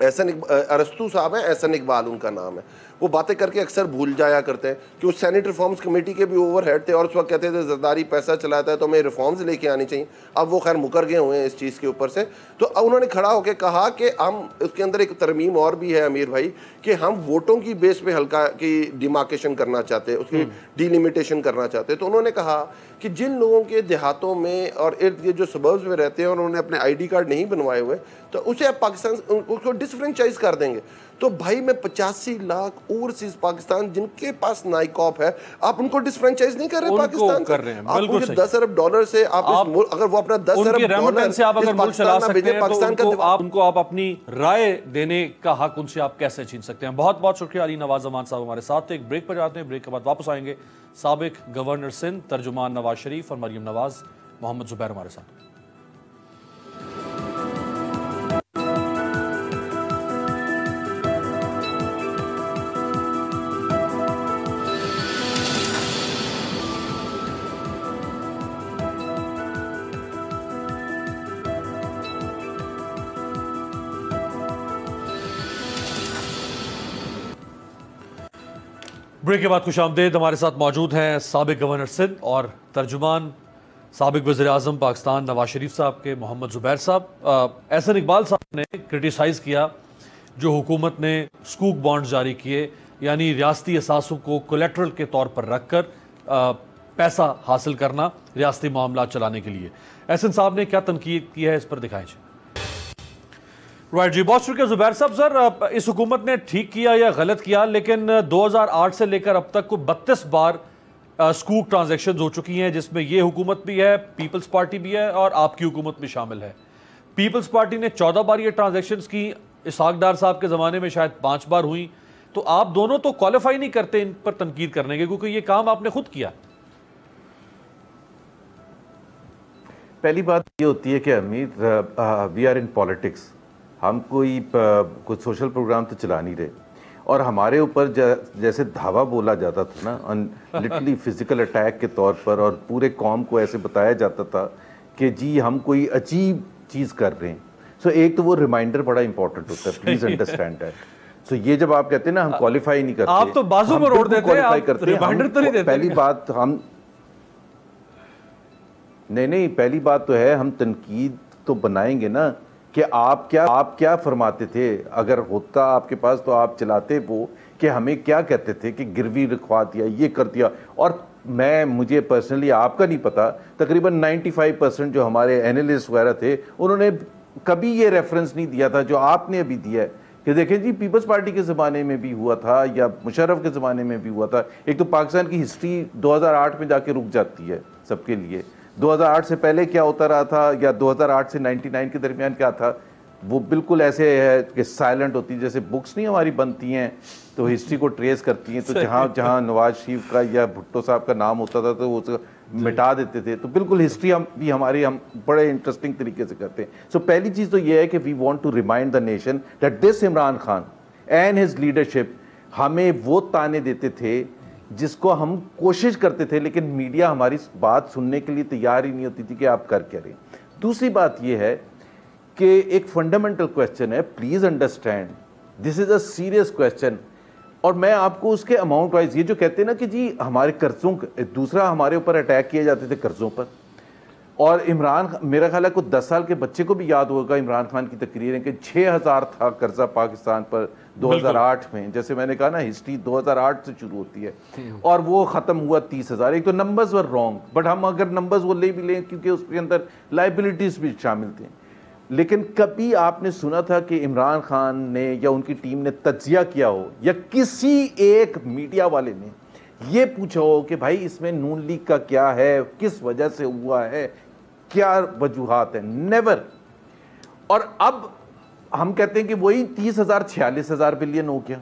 D: अरस्तू साहब हैं, एहसन इकबाल उनका नाम है, वो बातें करके अक्सर भूल जाया करते हैं कि वो सैनेट रिफॉर्म्स कमेटी के भी ओवरहेड थे और उस वक्त कहते थे जरदारी पैसा चलाता है तो हमें रिफॉर्म्स लेके आनी चाहिए। अब वो खैर मुकर गए हुए हैं इस चीज़ के ऊपर से। तो अब उन्होंने खड़ा होकर कहा कि हम उसके अंदर एक तरमीम और भी है अमीर भाई, कि हम वोटों की बेस पे हल्का की डिमार्केशन करना चाहते हैं, उसकी डिलिमिटेशन करना चाहते हैं। तो उन्होंने कहा कि जिन लोगों के देहातों में और इर्द गिर्द जो सबर्ब्स में रहते हैं और उन्होंने अपने ID कार्ड नहीं बनवाए हुए, तो उसे आप पाकिस्तान उसको डिसफ्रेंचाइज कर देंगे। तो भाई मैं 85 लाख ओवरसीज पाकिस्तान जिनके पास नाइकॉप है, आप उनको डिसफ्रेंचाइज नहीं कर रहे पाकिस्तान
B: कर रहे हैं।
D: आप उनके 10 अरब डॉलर से आप अगर वो अपना 10 अरब डॉलर
B: से आप अगर मुल्क चला सकते हैं
D: पाकिस्तान
B: तो
D: का
B: उनको आप अपनी राय देने का हक उनसे आप कैसे छीन सकते हैं। बहुत बहुत शुक्रिया अली नवाज जमान साहब हमारे साथ थे। एक ब्रेक पर जाते हैं, ब्रेक के बाद वापस आएंगे। साबिक गवर्नर सिंध, तर्जुमान नवाज शरीफ और मरियम नवाज, मोहम्मद जुबैर हमारे साथ। ब्रेक के बाद खुशामदीद। हमारे साथ मौजूद हैं साबिक गवर्नर सिंध और तर्जुमान साबिक वज़ीर आज़म पाकिस्तान नवाज शरीफ साहब के मोहम्मद जुबैर साहब। एहसन इकबाल साहब ने क्रिटिसाइज़ किया जो हुकूमत ने स्कूक बॉन्ड जारी किए, यानी रियासती असासों को कोलेट्रल के तौर पर रख कर पैसा हासिल करना रियासती मामला चलाने के लिए। एहसन साहब ने क्या तनकीद की है, इस पर दिखाएं। राइट जी, बहुत शुक्रिया जुबैर साहब। सर, इस हुकूमत ने ठीक किया या गलत किया, लेकिन 2008 से लेकर अब तक को 32 बार स्कूक ट्रांजैक्शंस हो चुकी हैं, जिसमें ये हुकूमत भी है, पीपल्स पार्टी भी है और आपकी हुकूमत भी शामिल है। पीपल्स पार्टी ने 14 बार ये ट्रांजैक्शंस की, इसहाक डार साहब के ज़माने में शायद 5 बार हुई। तो आप दोनों तो क्वालिफाई नहीं करते इन पर तनकीद करने के, क्योंकि ये काम आपने खुद किया।
E: पहली बात ये होती है कि अमीर, वी आर इन पॉलिटिक्स, हम कुछ सोशल प्रोग्राम तो चला नहीं रहे और हमारे ऊपर जैसे धावा बोला जाता था ना, लिटरली फिजिकल अटैक के तौर पर, और पूरे कौम को ऐसे बताया जाता था कि जी हम कोई अजीब चीज़ कर रहे हैं। सो एक तो वो रिमाइंडर बड़ा इंपॉर्टेंट होता है, प्लीज अंडरस्टैंड दैट। सो ये जब आप कहते हैं ना हम क्वालिफाई नहीं करते,
B: आप तो बाजू में रोड देते हैं, आप रिमाइंडर तो नहीं देते।
E: पहली बात हम नहीं, पहली बात तो है हम तनकीद तो बनाएंगे ना कि आप क्या फरमाते थे। अगर होता आपके पास तो आप चलाते वो कि हमें क्या कहते थे कि गिरवी रखवा दिया, ये कर दिया। और मुझे पर्सनली आपका नहीं पता, तकरीबन 95% जो हमारे एनालिस्ट वगैरह थे उन्होंने कभी ये रेफरेंस नहीं दिया था जो आपने अभी दिया है कि देखें जी पीपल्स पार्टी के ज़माने में भी हुआ था या मुशर्रफ के ज़माने में भी हुआ था। एक तो पाकिस्तान की हिस्ट्री 2008 में जाके रुक जाती है सबके लिए। 2008 से पहले क्या होता रहा था या 2008 से 99 के दरमियान क्या था, वो बिल्कुल ऐसे है कि साइलेंट होती है। जैसे बुक्स नहीं हमारी बनती हैं तो हिस्ट्री को ट्रेस करती हैं, तो जहाँ नवाज शरीफ का या भुट्टो साहब का नाम होता था तो वो मिटा देते थे। तो बिल्कुल हिस्ट्री हम बड़े इंटरेस्टिंग तरीके से करते हैं। सो पहली चीज़ तो ये है कि we want to remind the nation that this Imran Khan and his leadership हमें वो ताने देते थे जिसको हम कोशिश करते थे, लेकिन मीडिया हमारी बात सुनने के लिए तैयार ही नहीं होती थी कि आप कर क्या रहे। दूसरी बात यह है कि एक फंडामेंटल क्वेश्चन है, please understand this is a serious question. और मैं आपको उसके अमाउंट वाइज, ये जो कहते हैं ना कि जी हमारे कर्जों, दूसरा हमारे ऊपर अटैक किए जाते थे कर्जों पर, और इमरान, मेरा ख्याल है कुछ 10 साल के बच्चे को भी याद होगा इमरान खान की तकरीरें कि 6000 था कर्जा पाकिस्तान पर 2008 में। जैसे मैंने कहा ना, हिस्ट्री 2008 से शुरू होती है और वो ख़त्म हुआ 30,000। एक तो नंबर्स वर रॉन्ग, बट हम अगर नंबर्स वो ले भी लें क्योंकि उसके अंदर लाइबिलिटीज़ भी शामिल थे, लेकिन कभी आपने सुना था कि इमरान खान ने या उनकी टीम ने तज्जिया किया हो या किसी एक मीडिया वाले ने ये पूछा हो कि भाई इसमें नून लीग का क्या है, किस वजह से हुआ है, क्या वजूहात है? नेवर। और अब हम कहते हैं कि वही 30,000 46,000 बिलियन हो गया,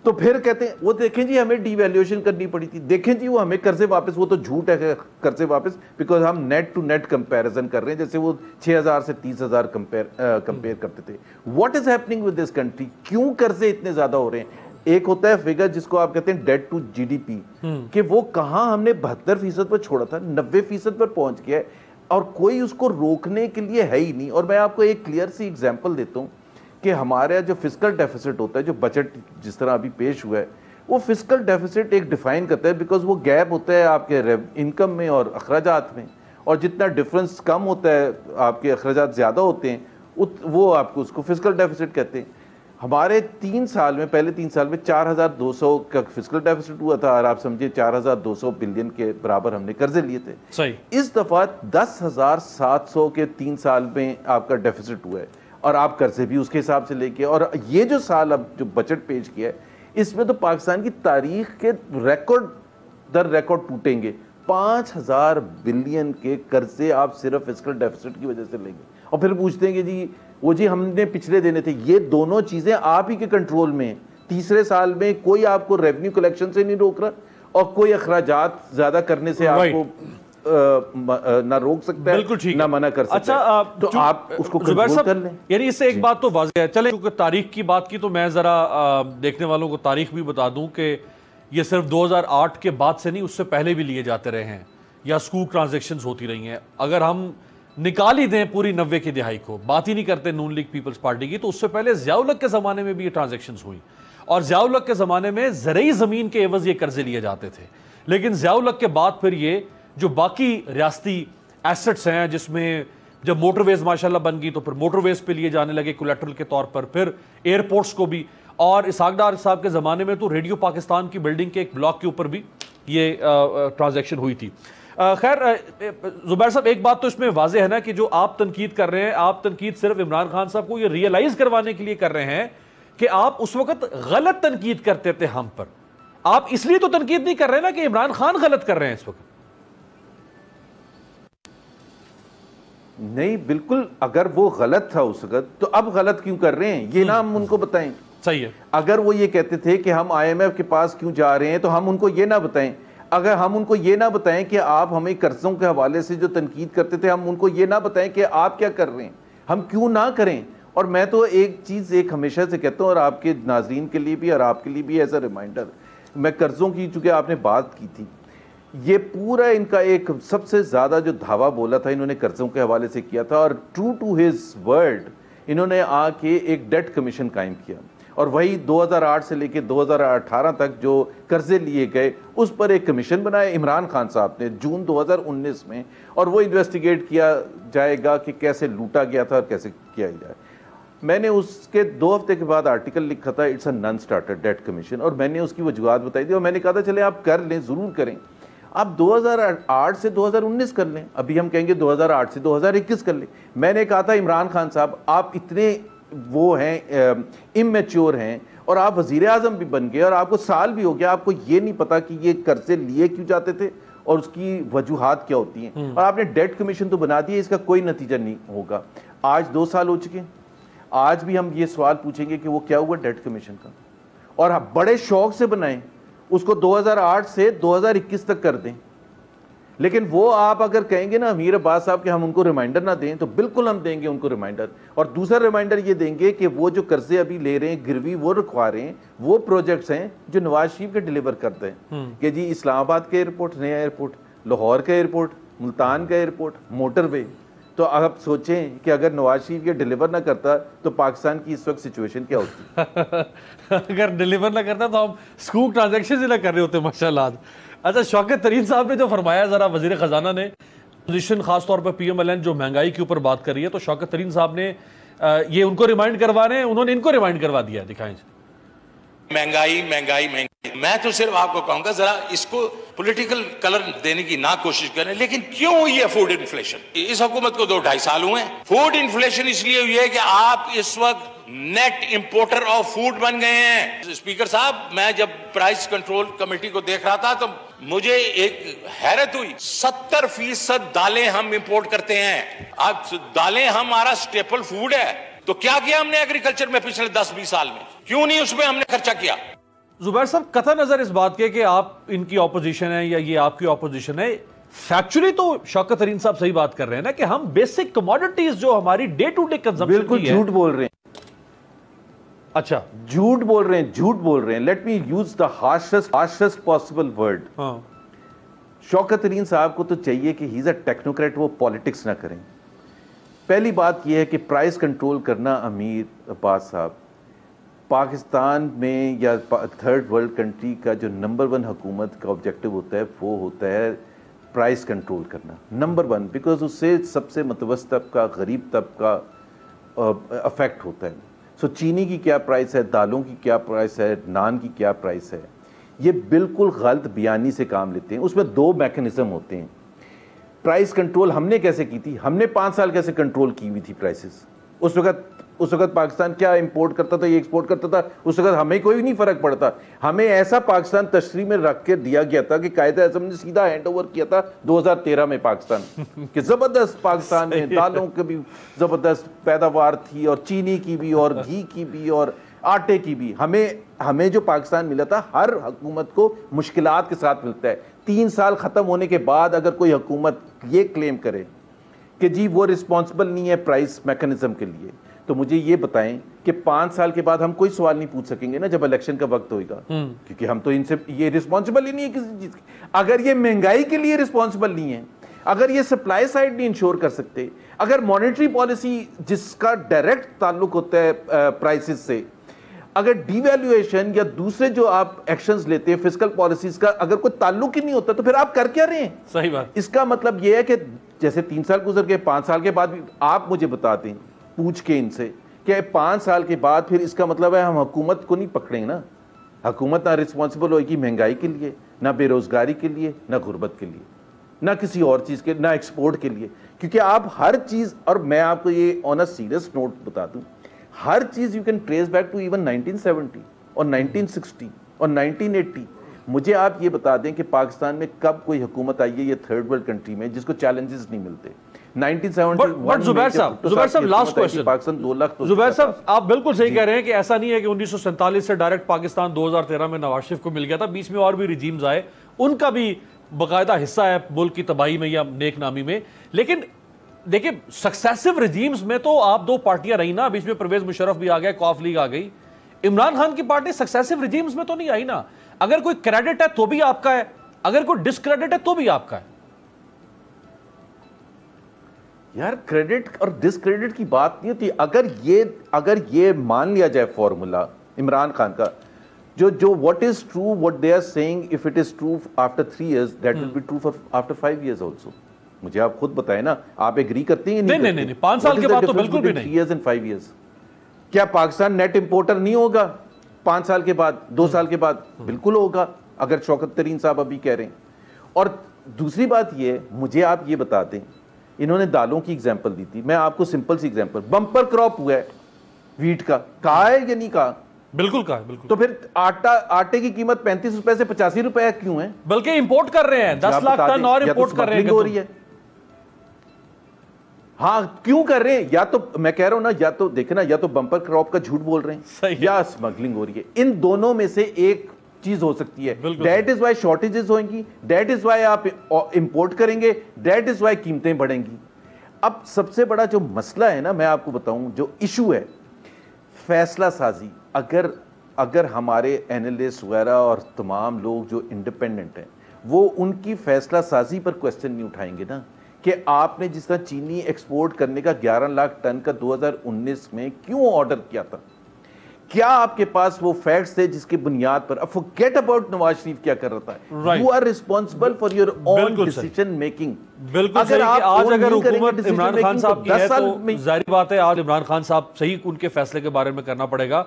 E: तो फिर कहते हैं वो देखें जी हमें डीवैल्यूएशन करनी पड़ी थी, देखें जी वो हमें कर्जे वापस, वो तो झूठ है कर्जे वापस, बिकॉज हम नेट टू नेट कंपैरिजन कर रहे हैं, जैसे वो 6,000 से 30,000 कंपेयर करते थे। What is happening with this country? क्यों कर्जे इतने ज्यादा हो रहे हैं? एक होता है फिगर जिसको आप कहते हैं डेट टू जीडीपी, कि वो कहां हमने 72% पर छोड़ा था, 90% पर पहुंच गया है और कोई उसको रोकने के लिए है ही नहीं। और मैं आपको एक क्लियर सी एग्जांपल देता हूं कि हमारा जो फिस्कल डेफिसिट होता है, जो बजट जिस तरह अभी पेश हुआ है, वो फिस्कल डेफिसिट एक डिफाइन करता है, बिकॉज वो गैप होता है आपके इनकम में और अखराजात में, और जितना डिफरेंस कम होता है आपके अखराजात ज़्यादा होते हैं, वो आपको उसको फिस्कल डेफिसिट कहते हैं। हमारे 3 साल में, पहले 3 साल में 4,200 का फिस्कल डेफिसिट हुआ था, और आप समझिए 4,200 बिलियन के बराबर हमने कर्जे लिए थे।
B: सही।
E: इस दफ़ा 10,700 के 3 साल में आपका डेफिसिट हुआ है, और आप कर्जे भी उसके हिसाब से लेके, और ये जो साल अब जो बजट पेश किया है, इसमें तो पाकिस्तान की तारीख के रिकॉर्ड दर रिकॉर्ड टूटेंगे। 5,000 बिलियन के कर्जे आप सिर्फ फिस्कल डेफिसिट की वजह से लेंगे, और फिर पूछते हैं कि जी वो जी हमने पिछले देने थे। ये दोनों चीजें आप ही के कंट्रोल में हैं। तीसरे साल में कोई आपको रेवेन्यू कलेक्शन से नहीं रोक रहा, और कोई अखराजात ज्यादा करने से आपको ना रोक सकता है,
B: बिल्कुल ठीक,
E: ना मना कर सकता
B: अच्छा,
E: है। तो आप उसको कंट्रोल कर लें।
B: यानी इससे एक बात तो वाज़ेह है। चलें, क्योंकि तारीख की बात की तो मैं जरा देखने वालों को तारीख भी बता दूं कि ये सिर्फ 2008 के बाद से नहीं, उससे पहले भी लिए जाते रहे हैं, या स्कूप ट्रांजेक्शंस होती रही हैं। अगर हम निकाल ही दें पूरी 90 की दिहाई को, बात ही नहीं करते नून लीग पीपल्स पार्टी की, तो उससे पहले ज़ियाउल हक के ज़माने में भी ये ट्रांजेक्शंस हुई, और ज़ियाउल हक के ज़माने में ज़रई ज़मीन के एवज़ ये कर्जे लिए जाते थे। लेकिन ज़ियाउल हक के बाद फिर ये जो बाकी रियासती एसेट्स हैं, जिसमें जब मोटरवेज माशाल्लाह बन गई तो फिर मोटरवेज पे लिए जाने लगे कोलैटरल के तौर पर, फिर एयरपोर्ट्स को भी, और इसहाक डार साहब के ज़माने में तो रेडियो पाकिस्तान की बिल्डिंग के एक ब्लॉक के ऊपर भी ये ट्रांजैक्शन हुई थी। खैर जुबैर साहब, एक बात तो इसमें वाज़ेह है ना कि जो आप तनकीद कर रहे हैं, आप तनकीद सिर्फ इमरान खान साहब को ये रियलाइज करवाने के लिए कर रहे हैं कि आप उस वक्त गलत तनकीद करते थे हम पर। आप इसलिए तो तनकीद नहीं कर रहे ना कि इमरान खान गलत कर रहे हैं इस वक्त।
E: नहीं, बिल्कुल, अगर वो गलत था उस वक्त तो अब गलत क्यों कर रहे हैं, ये ना हम उनको बताएं।
B: सही है।
E: अगर वो ये कहते थे कि हम IMF के पास क्यों जा रहे हैं, तो हम उनको ये ना बताएं। अगर हम उनको ये ना बताएं कि आप हमें कर्जों के हवाले से जो तनकीद करते थे, हम उनको ये ना बताएं कि आप क्या कर रहे हैं, हम क्यों ना करें। और मैं तो एक चीज़ एक हमेशा से कहता हूँ, और आपके नाजरीन के लिए भी और आपके लिए भी एज अ रिमाइंडर, मैं कर्जों की चूँकि आपने बात की थी, ये पूरा इनका एक सबसे ज़्यादा जो धावा बोला था इन्होंने कर्जों के हवाले से किया था, और ट्रू टू हिज वर्ड इन्होंने आके एक डेट कमीशन कायम किया, और वही 2008 से लेकर 2018 तक जो कर्जे लिए गए उस पर एक कमीशन बनाया इमरान खान साहब ने जून 2019 में, और वो इन्वेस्टिगेट किया जाएगा कि कैसे लूटा गया था और कैसे किया जाए। मैंने उसके 2 हफ्ते के बाद आर्टिकल लिखा था, it's a non starter that commission, और मैंने उसकी वजूहात बताई थी, और मैंने कहा था चले आप कर लें, ज़रूर करें, आप 2008 से 2019 कर लें, अभी हम कहेंगे 2008 से 2021 कर लें। मैंने कहा था इमरान खान साहब, आप इतने वो हैं इमेच्योर हैं, और आप वजीर आजम भी बन गए, और आपको साल भी हो गया, आपको ये नहीं पता कि ये कर्जे लिए क्यों जाते थे और उसकी वजूहात क्या होती हैं, और आपने डेट कमीशन तो बना दिया, इसका कोई नतीजा नहीं होगा। आज 2 साल हो चुके हैं, आज भी हम ये सवाल पूछेंगे कि वो क्या हुआ डेट कमीशन का, और आप बड़े शौक से बनाएं, उसको 2008 से 2021 तक कर दें। लेकिन वो आप अगर कहेंगे ना अमीर अब्बास साहब कि हम उनको रिमाइंडर ना दें, तो बिल्कुल हम देंगे उनको रिमाइंडर। और दूसरा रिमाइंडर ये देंगे कि वो जो कर्जे अभी ले रहे हैं, गिरवी वो रखवा रहे हैं, वो प्रोजेक्ट्स हैं जो नवाज शरीफ के डिलीवर करते हैं, कि जी इस्लामाबाद का एयरपोर्ट, नया एयरपोर्ट, लाहौर का एयरपोर्ट, मुल्तान का एयरपोर्ट, मोटरवे, तो आप सोचें कि अगर नवाज शरीफ ये डिलीवर ना करता तो पाकिस्तान की इस वक्त सिचुएशन क्या होती।
B: अगर डिलीवर ना करता तो हम स्कूप ट्रांजैक्शन ही ना कर रहे होते माशाल्लाह। अच्छा, शौकत तरीन साहब ने जो फरमाया, जरा वजीर खजाना ने पोजीशन खासतौर पर PMLN जो महंगाई के ऊपर बात करी है, तो शौकत तरीन साहब ने ये उनको रिमाइंड करवा रहे हैं, उन्होंने इनको रिमाइंड करवा दिया। दिखाएं।
F: महंगाई महंगाई महंगाई, मैं तो सिर्फ आपको कहूंगा जरा इसको पॉलिटिकल कलर देने की ना कोशिश करें। लेकिन क्यों हुई है फूड इन्फ्लेशन? इस हुकूमत को 2-2.5 साल हुए हैं। फूड इन्फ्लेशन इसलिए हुई है कि आप इस वक्त नेट इंपोर्टर ऑफ फूड बन गए हैं। स्पीकर साहब, मैं जब प्राइस कंट्रोल कमेटी को देख रहा था तो मुझे एक हैरत हुई। 70% दालें हम इंपोर्ट करते हैं। अब दालें हमारा स्टेपल फूड है, तो क्या किया हमने एग्रीकल्चर में पिछले 10-20 साल में? क्यों नहीं उसमें हमने खर्चा किया?
B: जुबैर साहब, कथा नजर इस बात के कि आप इनकी ऑपोजिशन है या ये आपकी ऑपोजिशन है, फैक्चुअली तो शौकत तरीन साहब सही बात कर रहे हैं ना कि हम बेसिक कमोडिटीज जो हमारी डे टू डे कंजम्पशन
E: बिल्कुल झूठ बोल रहे हैं।
B: अच्छा,
E: झूठ बोल रहे हैं, झूठ बोल रहे हैं। Let me use the harshest possible word. Shaukat तरीन साहब को तो चाहिए कि ही इज अ टेक्नोक्रेट, वो पॉलिटिक्स ना करें। पहली बात यह है कि प्राइस कंट्रोल करना, अमीर अब्बास साहब, पाकिस्तान में या थर्ड वर्ल्ड कंट्री का जो नंबर 1 हुकूमत का ऑब्जेक्टिव होता है वो होता है प्राइस कंट्रोल करना, नंबर 1, बिकॉज उससे सबसे मुतवस्सित तबका, गरीब तबका अफेक्ट होता है। सो चीनी की क्या प्राइस है, दालों की क्या प्राइस है, नान की क्या प्राइस है, ये बिल्कुल गलत बयानी से काम लेते हैं। उसमें 2 मैकेनिज्म होते हैं। प्राइस कंट्रोल हमने कैसे की थी? हमने 5 साल कैसे कंट्रोल की हुई थी प्राइसेस? उस वक्त पाकिस्तान क्या इंपोर्ट करता था, ये एक्सपोर्ट करता था, उस वक्त हमें कोई नहीं फर्क पड़ता। हमें ऐसा पाकिस्तान तशरीह में रख के दिया गया था कि कायदे आज़म ने सीधा हैंड ओवर किया था 2013 में पाकिस्तान कि जबरदस्त पाकिस्तान में दालों की भी जबरदस्त पैदावार थी और चीनी की भी और घी की भी और आटे की भी। हमें जो पाकिस्तान मिला था हर हुकूमत को मुश्किलात के साथ मिलता है। 3 साल खत्म होने के बाद अगर कोई हुकूमत ये क्लेम करे कि जी वो रिस्पॉन्सिबल नहीं है प्राइस मैकेनिज्म के लिए, तो मुझे ये बताएं कि 5 साल के बाद हम कोई सवाल नहीं पूछ सकेंगे ना जब इलेक्शन का वक्त होगा, क्योंकि हम तो इनसे ये रिस्पॉन्सिबल ही नहीं है किसी चीज की। अगर ये महंगाई के लिए रिस्पॉन्सिबल नहीं है, अगर ये सप्लाई साइड नहीं इंश्योर कर सकते, अगर मॉनेटरी पॉलिसी जिसका डायरेक्ट ताल्लुक होता है प्राइसेस से, अगर डिवैल्यूएशन या दूसरे जो आप एक्शंस लेते हैं फिस्कल पॉलिसीज का अगर कोई ताल्लुक ही नहीं होता, तो फिर आप कर क्या रहे हैं?
B: सही बात।
E: इसका मतलब यह है कि जैसे 3 साल गुजर गए, 5 साल के बाद भी आप मुझे बता दें पूछ के इनसे कि 5 साल के बाद फिर इसका मतलब है हम हुकूमत को नहीं पकड़ेंगे ना। हुकूमत ना रिस्पॉन्सिबल होगी महंगाई के लिए, ना बेरोजगारी के लिए, ना गुर्बत के लिए, ना किसी और चीज़ के, ना एक्सपोर्ट के लिए, क्योंकि आप हर चीज़, और मैं आपको ये ऑन अ सीरियस नोट बता दूं, हर चीज़ you can trace back to even 1970 और 1960 और 1980। मुझे आप ये बता दें कि पाकिस्तान में कब कोई हुकूमत आई है ये थर्ड वर्ल्ड कंट्री में जिसको चैलेंजेस नहीं मिलते। 1971
B: जुबैर साहब लास्ट क्वेश्चन।
E: पाकिस्तान 2 लाख।
B: जुबैर साहब, आप बिल्कुल सही कह रहे हैं कि ऐसा नहीं है कि 1947 से डायरेक्ट पाकिस्तान 2013 में नवाज शरीफ को मिल गया था। बीच में और भी रिजीम्स आए, उनका भी बाकायदा हिस्सा है मुल्क की तबाही में या नेकनामी में। लेकिन देखिए, सक्सेसिव रिजीम्स में तो आप 2 पार्टियां रही ना, बीच में परवेज मुशर्रफ भी आ गए, कौफ लीग आ गई। इमरान खान की पार्टी सक्सेसिव रिजीम्स में तो नहीं आई ना। अगर कोई क्रेडिट है तो भी आपका है, अगर कोई डिस्क्रेडिट है तो भी आपका है।
E: यार क्रेडिट और डिस्क्रेडिट की बात नहीं होती। अगर ये मान लिया जाए फॉर्मूला इमरान खान का, जो what is true, what they are saying, if it is true after 3 years, that will be true for after 5 years also. मुझे आप खुद बताएं ना, आप एग्री करते हैं?
B: नहीं, 5 साल के बाद तो बिल्कुल भी नहीं।
E: 3 years and 5 years, क्या पाकिस्तान नेट इंपोर्टर नहीं होगा 5 साल के बाद, 2 साल के बाद? बिल्कुल होगा, अगर शौकत तरीन साहब अभी कह रहे हैं। और दूसरी बात ये, मुझे आप ये बता दें, इन्होंने दालों की एग्जांपल दी थी, मैं आपको सिंपल सी एग्जांपल, बम्पर क्रॉप हुआ है वीट का, कहा है या नहीं कहा?
B: बिल्कुल कहा, बिल्कुल।
E: तो फिर आटे की कीमत 35 रुपए से 85 रुपए क्यों है?
B: बल्कि इंपोर्ट कर रहे हैं, 10 लाख टन और इंपोर्ट कर रहे हैं।
E: हो रही है। हाँ, क्यों कर रहे हैं? या तो मैं कह रहा हूं ना, या तो देखे ना, या तो बम्पर क्रॉप का झूठ बोल रहे हैं या स्मगलिंग हो रही है। इन दोनों में से एक चीज हो सकती है। दैट इज वाई शॉर्टेजेस होंगी, दैट इज वाई आप इंपोर्ट करेंगे, दैट इज वाई कीमतें बढ़ेंगी। अब सबसे बड़ा जो मसला है ना, मैं आपको बताऊं, जो इशू है फैसला साजी। अगर हमारे एनालिस्ट वगैरह और तमाम लोग जो इंडिपेंडेंट हैं वो उनकी फैसला साजी पर क्वेश्चन नहीं उठाएंगे ना कि आपने जिस तरह चीनी एक्सपोर्ट करने का 11 लाख टन का 2019 में क्यों ऑर्डर किया था? क्या आपके पास वो फैक्ट्स थे जिसकी बुनियाद पर? फॉरगेट अबाउट नवाज शरीफ क्या कर रहा था। You are responsible for your own decision making.
B: बिल्कुल सही। आज अगर हुकूमत इमरान खान साहब की है तो जाहिर बात है आज इमरान खान साहब सही उनके फैसले के बारे में करना पड़ेगा।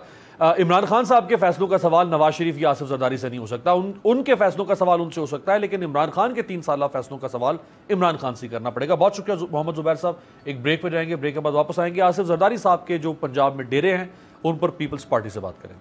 B: इमरान खान साहब के फैसलों का सवाल नवाज शरीफ या आसिफ जरदारी से नहीं हो सकता, उनके फैसलों का सवाल उनसे हो सकता है, लेकिन इमरान खान के 3 साल फैसलों का सवाल इमरान खान से करना पड़ेगा। बहुत शुक्रिया मोहम्मद जुबैर साहब। एक ब्रेक पे जाएंगे, ब्रेक के बाद वापस आएंगे। आसिफ जरदारी साहब के जो पंजाब में डेरे हैं उन पर पीपल्स पार्टी से बात करें।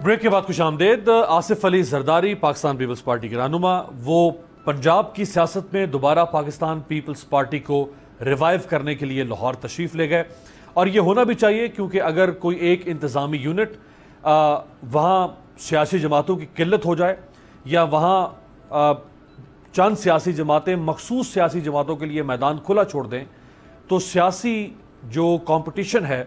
B: ब्रेक के बाद खुशामदेद। आसिफ अली जरदारी पाकिस्तान पीपल्स पार्टी के रहनुमा, वो पंजाब की सियासत में दोबारा पाकिस्तान पीपल्स पार्टी को रिवाइव करने के लिए लाहौर तशरीफ ले गए, और ये होना भी चाहिए क्योंकि अगर कोई एक इंतज़ामी यूनिट वहाँ सियासी जमातों की किल्लत हो जाए या वहाँ चंद सियासी जमातें मखसूस सियासी जमातों के लिए मैदान खुला छोड़ दें तो सियासी जो कंपटीशन है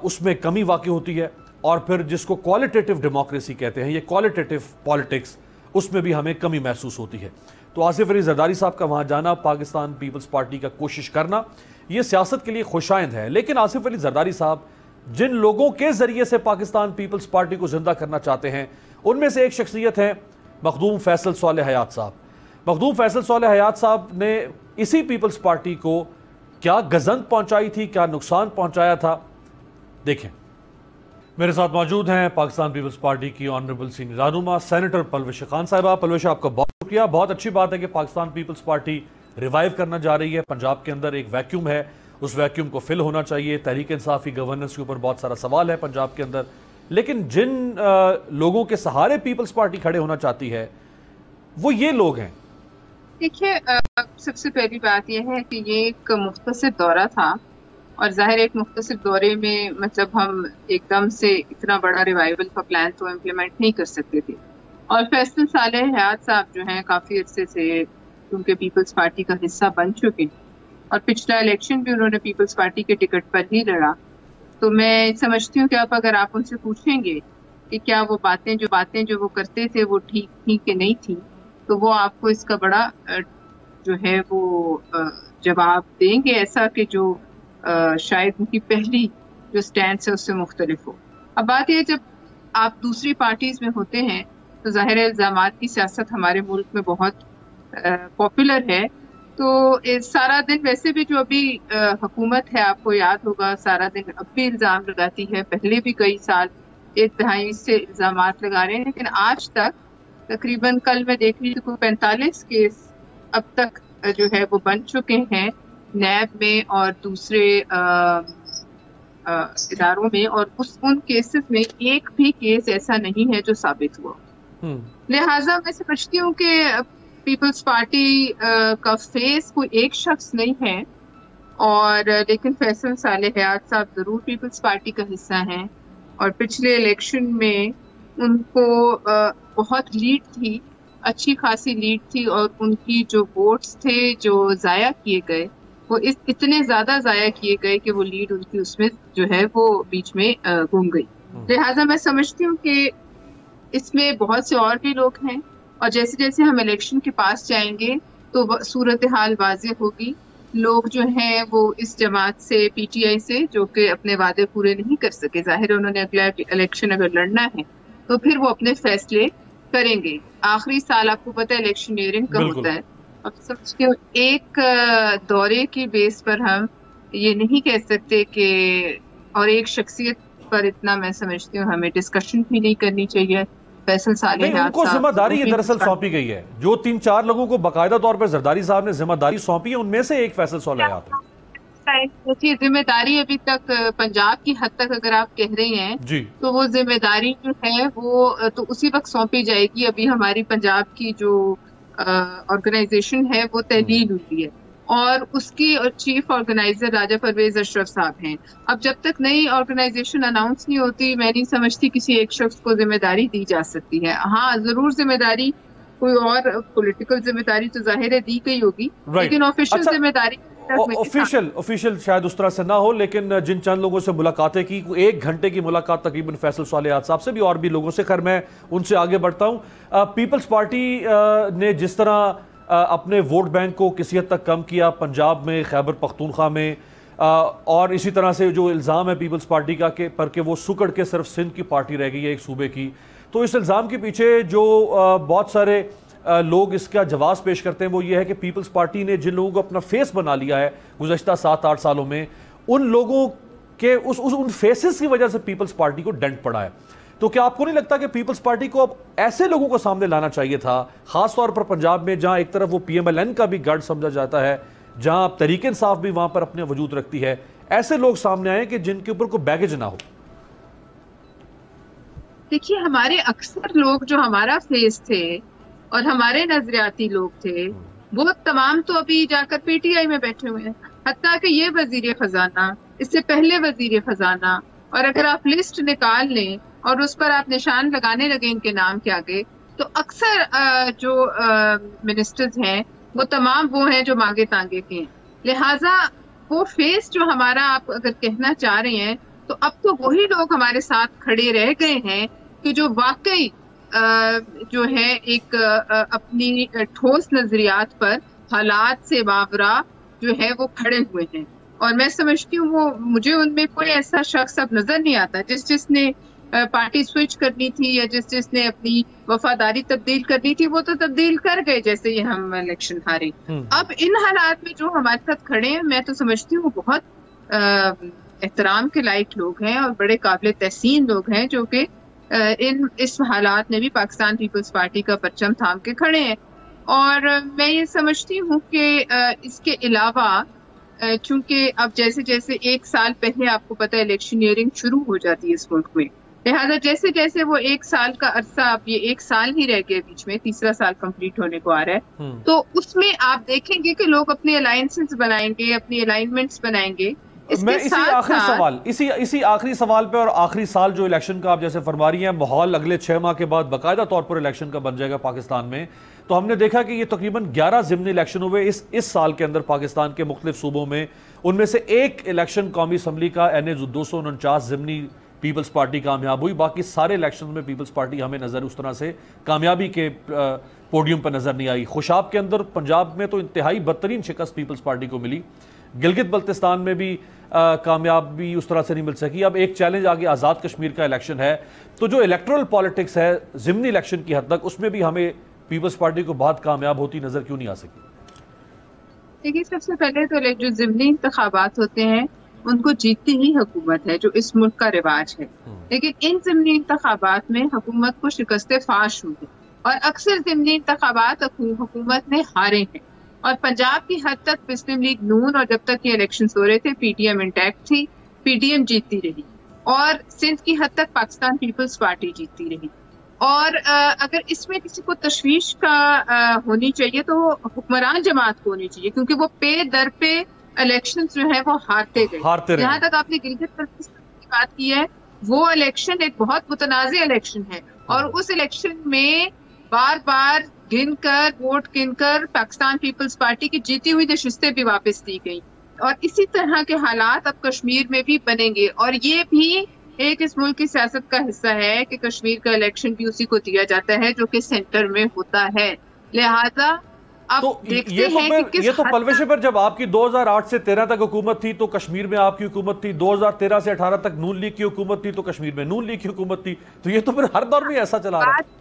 B: उसमें कमी वाक़ई होती है, और फिर जिसको क्वालिटेटिव डेमोक्रेसी कहते हैं, ये क्वालिटेटिव पॉलिटिक्स, उसमें भी हमें कमी महसूस होती है। तो आसिफ अली जरदारी साहब का वहाँ जाना, पाकिस्तान पीपल्स पार्टी का कोशिश करना, ये सियासत के लिए खुशाइंद है। लेकिन आसिफ अली जरदारी साहब जिन लोगों के जरिए से पाकिस्तान पीपल्स पार्टी को जिंदा करना चाहते हैं उनमें से एक शख्सियत है मखदूम फैसल सालेह हयात साहब। मखदूम फैसल सालेह हयात साहब ने इसी पीपल्स पार्टी को क्या गजंत पहुंचाई थी, क्या नुकसान पहुंचाया था, देखें। मेरे साथ मौजूद हैं पाकिस्तान पीपल्स पार्टी की ऑनरेबल सीनियर रहनुमा सेनेटर पलविश खान साहिबा। पलविश, आपका बहुत शुक्रिया। बहुत अच्छी बात है कि पाकिस्तान पीपल्स पार्टी रिवाइव करना जा रही है। पंजाब के अंदर एक वैक्यूम है, उस वैक्यूम को फिल होना चाहिए। तहरीक इंसाफ की गवर्नेंस के ऊपर बहुत सारा सवाल है पंजाब के अंदर, लेकिन जिन लोगों के सहारे पीपल्स पार्टी खड़े होना चाहती है वो ये लोग हैं।
G: देखिए, सबसे पहली बात यह है कि ये एक मुख्तसर दौरा था, और जाहिर एक मुख्तसर दौरे में मतलब हम एकदम से इतना बड़ा रिवाइवल का प्लान तो इम्प्लीमेंट नहीं कर सकते थे। और फैसल सालेह हयात साहब जो हैं काफ़ी अरसे से उनके पीपल्स पार्टी का हिस्सा बन चुके हैं, और पिछला इलेक्शन भी उन्होंने पीपल्स पार्टी के टिकट पर ही लड़ा। तो मैं समझती हूँ कि अब अगर आप उनसे पूछेंगे कि क्या वो बातें जो वो करते थे वो ठीक थी कि नहीं थी, तो वो आपको इसका बड़ा जो है वो जवाब देंगे, ऐसा कि जो शायद उनकी पहली जो स्टैंड है उससे मुख्तलिफ हो। अब बात यह, जब आप दूसरी पार्टीज में होते हैं तो ज़ाहिर है इल्ज़ामात की सियासत हमारे मुल्क में बहुत पॉपुलर है। तो सारा दिन वैसे भी जो अभी हुकूमत है, आपको याद होगा, सारा दिन अब भी इल्ज़ाम लगाती है, पहले भी कई साल 1 दहाई से इल्ज़ामात लगा रहे हैं, लेकिन आज तक तकरीबन, कल मैं देख रही थी, कोई 45 केस अब तक जो है वो बन चुके हैं नैब में और दूसरे इदारों में, और उन केसेस में एक भी केस ऐसा नहीं है जो साबित हुआ। लिहाजा मैं समझती हूँ कि पीपल्स पार्टी का फेस कोई एक शख्स नहीं है, और लेकिन फैसल सालेह हयात साहब जरूर पीपल्स पार्टी का हिस्सा हैं, और पिछले इलेक्शन में उनको बहुत लीड थी, अच्छी खासी लीड थी, और उनकी जो वोट्स थे जो ज़ाया किए गए वो इतने ज़्यादा ज़ाया किए गए कि वो लीड उनकी उसमें जो है वो बीच में गुम गई। लिहाजा मैं समझती हूँ कि इसमें बहुत से और भी लोग हैं, और जैसे जैसे हम इलेक्शन के पास जाएंगे तो सूरत हाल वाज़ेह होगी। लोग जो हैं वो इस जमात से, PTI से, जो कि अपने वादे पूरे नहीं कर सके, जाहिर है उन्होंने अगला इलेक्शन अगर लड़ना है तो फिर वो अपने फैसले करेंगे। आखिरी साल आपको पता है इलेक्शनियरिंग का होता है। अब समझते हो एक दौरे की बेस पर हम ये नहीं कह सकते कि, और एक शख्सियत पर इतना मैं समझती हूँ हमें डिस्कशन भी नहीं करनी चाहिए। फैसल सालेह हयात साहब, उनको जिम्मेदारी ये दरअसल
B: सौंपी गई है, जो 3-4 लोगों को बाकायदा तौर पर जरदारी साहब ने जिम्मेदारी सौंपी है, उनमें से एक फैसल सालेह हयात है।
G: जिम्मेदारी अभी तक पंजाब की हद तक अगर आप कह रहे हैं जी, तो वो जिम्मेदारी जो है वो तो उसी वक्त सौंपी जाएगी। अभी हमारी पंजाब की जो ऑर्गेनाइजेशन है वो तहलील हुई है, और उसकी चीफ ऑर्गेनाइजर राजा परवेज अशरफ साहब हैं। अब जब तक नई ऑर्गेनाइजेशन अनाउंस नहीं होती, मैं नहीं समझती किसी एक शख्स को जिम्मेदारी दी जा सकती है। हाँ, जरूर जिम्मेदारी कोई और पॉलिटिकल जिम्मेदारी तो जाहिर है दी गई होगी, लेकिन ऑफिशियल जिम्मेदारी
B: ऑफिशियल शायद उस तरह से ना हो, लेकिन जिन चंद लोगों से मुलाकातें की, 1 घंटे की मुलाकात तकरीबन फैसल सालेहात साहब से भी और भी लोगों से, खैर मैं उनसे आगे बढ़ता हूं। पीपल्स पार्टी ने जिस तरह अपने वोट बैंक को किसी हद तक कम किया पंजाब में, खैबर पख्तूनख्वा में, और इसी तरह से जो इल्ज़ाम है पीपल्स पार्टी का कि वो सुकड़ के सिर्फ सिंध की पार्टी रह गई है एक सूबे की, तो इस इल्ज़ाम के पीछे जो बहुत सारे लोग इसका जवाब पेश करते हैं वो ये है कि पीपल्स पार्टी ने जिन लोगों को अपना फेस बना लिया है गुज़श्ता 7-8 सालों में, उन लोगों के उन फेसेस की वजह से पीपल्स पार्टी को डेंट पड़ा है। तो क्या आपको नहीं लगता कि पीपल्स पार्टी को अब ऐसे लोगों को सामने लाना चाहिए था, खासतौर पर पंजाब में जहां एक तरफ वो PMLN का भी गढ़ समझा जाता है, जहां तहरीक इंसाफ भी वहां पर अपने वजूद रखती है, ऐसे लोग सामने आए कि जिनके ऊपर कोई बैगेज ना हो?
G: देखिए, हमारे अक्सर लोग जो हमारा फेस थे और हमारे नजरियाती लोग थे, वो तमाम तो अभी जाकर PTI में बैठे हुए हैं। हत्ता कि ये वजीर खजाना, इससे पहले वजीर खजाना, और अगर आप लिस्ट निकाल लें और उस पर आप निशान लगाने लगे इनके नाम के आगे, तो अक्सर जो मिनिस्टर्स हैं वो तमाम वो हैं जो मांगे तांगे के हैं। लिहाजा वो फेस जो हमारा आप अगर कहना चाह रहे हैं, तो अब तो वही लोग हमारे साथ खड़े रह गए हैं कि जो वाकई जो है एक अपनी ठोस नजरियात पर हालात से बावरा जो है वो खड़े हुए हैं। और मैं समझती हूँ वो, मुझे उनमें कोई ऐसा शख्स अब नजर नहीं आता जिसने पार्टी स्विच करनी थी या जिसने अपनी वफादारी तब्दील करनी थी, वो तो तब्दील कर गए जैसे ही हम इलेक्शन हारे। अब इन हालात में जो हमारे साथ खड़े हैं, मैं तो समझती हूँ बहुत एहतराम के लायक लोग हैं और बड़े काबिल तहसीन लोग हैं, जो कि इस हालात में भी पाकिस्तान पीपल्स पार्टी का परचम थाम के खड़े हैं। और मैं ये समझती हूँ कि इसके अलावा चूंकि अब जैसे जैसे 1 साल पहले आपको पता है इलेक्शनियरिंग शुरू हो जाती है इस मुल्क में, लिहाजा जैसे जैसे वो 1 साल का अरसा, अब ये 1 साल ही रह गया बीच में, 3रा साल कंप्लीट होने को आ रहा है, तो उसमें आप देखेंगे कि लोग अपने अलायंसेस बनाएंगे, अपनी अलाइनमेंट्स बनाएंगे।
B: मैं इसी आखिरी सवाल पे, और आखिरी साल जो इलेक्शन का आप जैसे फरमा रही हैं, माहौल अगले 6 माह के बाद बाकायदा तौर पर इलेक्शन का बन जाएगा पाकिस्तान में, तो हमने देखा कि ये तकरीबन 11 ज़िमनी इलेक्शन हुए इस साल के अंदर पाकिस्तान के मुख्तलिफ सूबों में। उनमें से एक इलेक्शन कौमी असम्बली का NA 249 ज़िमनी पीपल्स पार्टी कामयाब हुई, बाकी सारे इलेक्शन में पीपल्स पार्टी हमें नज़र उस तरह से कामयाबी के पोडियम पर नज़र नहीं आई। खुशाब के अंदर पंजाब में तो इंतहाई बदतरीन शिकस्त पीपल्स पार्टी को मिली, गिलगित बल्तिस्तान में भी कामयाबी उस तरह से नहीं मिल सकी। अब एक चैलेंज आगे आज़ाद कश्मीर का इलेक्शन है, तो जो इलेक्टोरल पॉलिटिक्स है ज़िमनी इलेक्शन की हद तक, उसमें भी हमें पीपल्स पार्टी को बहुत कामयाब होती नज़र क्यों नहीं आ सकी?
G: देखिए, सबसे पहले तो जो ज़िमनी इंतखाबात होते हैं उनको जीतती ही हुकूमत है, जो इस मुल्क का रिवाज है। लेकिन इन ज़िमनी इंतखाबात में हुकूमत को शिकस्त फाश हुई और अक्सर ज़िमनी इंतखाबात हुकूमत ने हारे हैं। और पंजाब की हद तक मुस्लिम लीग नून, और जब तक ये इलेक्शन हो रहे थे PTM इंटैक्ट थी, PTM जीतती रही, और सिंध की हद तक पाकिस्तान पीपल्स पार्टी जीतती रही। और अगर इसमें किसी को तशवीश का होनी चाहिए तो हुक्मरान जमात को होनी चाहिए, क्योंकि वो पे दर पे इलेक्शन जो है वो हारते गए। जहाँ तक आपने गिलगित बल्तिस्तान की बात की है, वो इलेक्शन एक बहुत मुतनाज़ इलेक्शन है, और उस इलेक्शन में बार बार वोट गिनकर पाकिस्तान पीपल्स पार्टी की जीती हुई नशिस्तें भी वापस दी गई। और इसी तरह के हालात अब कश्मीर में भी बनेंगे, और ये भी एक इस मुल्क की सियासत का हिस्सा है कि कश्मीर का इलेक्शन भी उसी को दिया जाता है जो कि सेंटर में होता है। लिहाजा अब
B: तो
G: देखते हैं कि
B: ये तो पलवेश पर जब आपकी 2008 से 13 तक हुकूमत थी तो कश्मीर में आपकी हुकूमत थी, 2013 से 18 तक नून लीग की हुकूमत थी तो कश्मीर में नून लीग की हुकूमत थी, तो ये तो फिर हर दौर में ऐसा चला रहा है।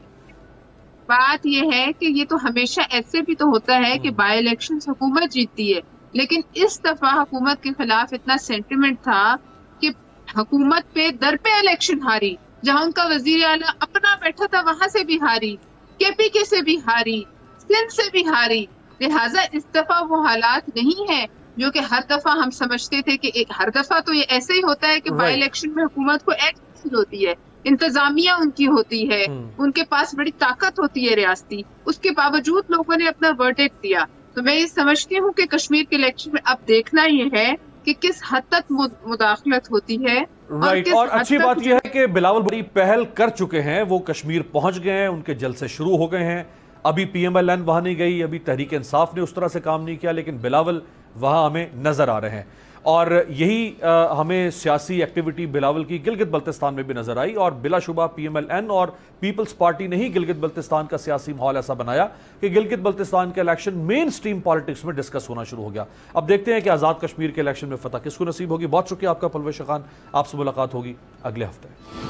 G: बात यह है कि ये तो हमेशा ऐसे भी तो होता है कि बाय इलेक्शन हुकूमत जीतती है, लेकिन इस दफा हुकूमत के खिलाफ इतना सेंटिमेंट था कि हुकूमत पे दर पे इलेक्शन हारी, जहां उनका वजीर आला अपना बैठा था वहां से भी हारी, KPK से भी हारी, सिंध से भी हारी। लिहाजा इस दफा वो हालात नहीं है जो कि हर दफा हम समझते थे कि हर दफा तो ये ऐसे ही होता है कि बाय इलेक्शन में हुकूमत को एज हासिल होती है, इंतजामिया उनकी होती है, उनके पास बड़ी ताकत होती है रियासती, उसके बावजूद लोगों ने अपना वर्डिक्ट दिया। तो मैं ये समझती हूँ कि कश्मीर के इलेक्शन में अब देखना ये है कि किस हद तक मुदाखलत होती है।
B: और अच्छी बात यह है कि बिलावल बड़ी पहल कर चुके हैं, वो कश्मीर पहुंच गए हैं, उनके जलसे शुरू हो गए हैं। अभी PMLN वहां नहीं गई, अभी तहरीक इंसाफ ने उस तरह से काम नहीं किया, लेकिन बिलावल वहां हमें नजर आ रहे हैं। और यही हमें सियासी एक्टिविटी बिलावल की गिलगित बल्तिस्तान में भी नजर आई। और बिलाशुबा PMLN और पीपल्स पार्टी ने ही गिलगित बल्तिस्तान का सियासी माहौल ऐसा बनाया कि गिलगित बल्तिस्तान का इलेक्शन मेन स्ट्रीम पॉलिटिक्स में डिस्कस होना शुरू हो गया। अब देखते हैं कि आज़ाद कश्मीर के इलेक्शन में फतह किसको नसीब होगी। बहुत शुक्रिया आपका परवेश खान, आपसे मुलाकात होगी अगले हफ्ते।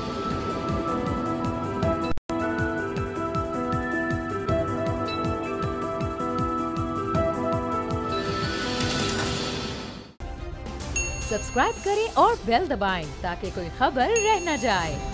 A: सब्सक्राइब करें और बेल दबाएं ताकि कोई खबर रह न जाए।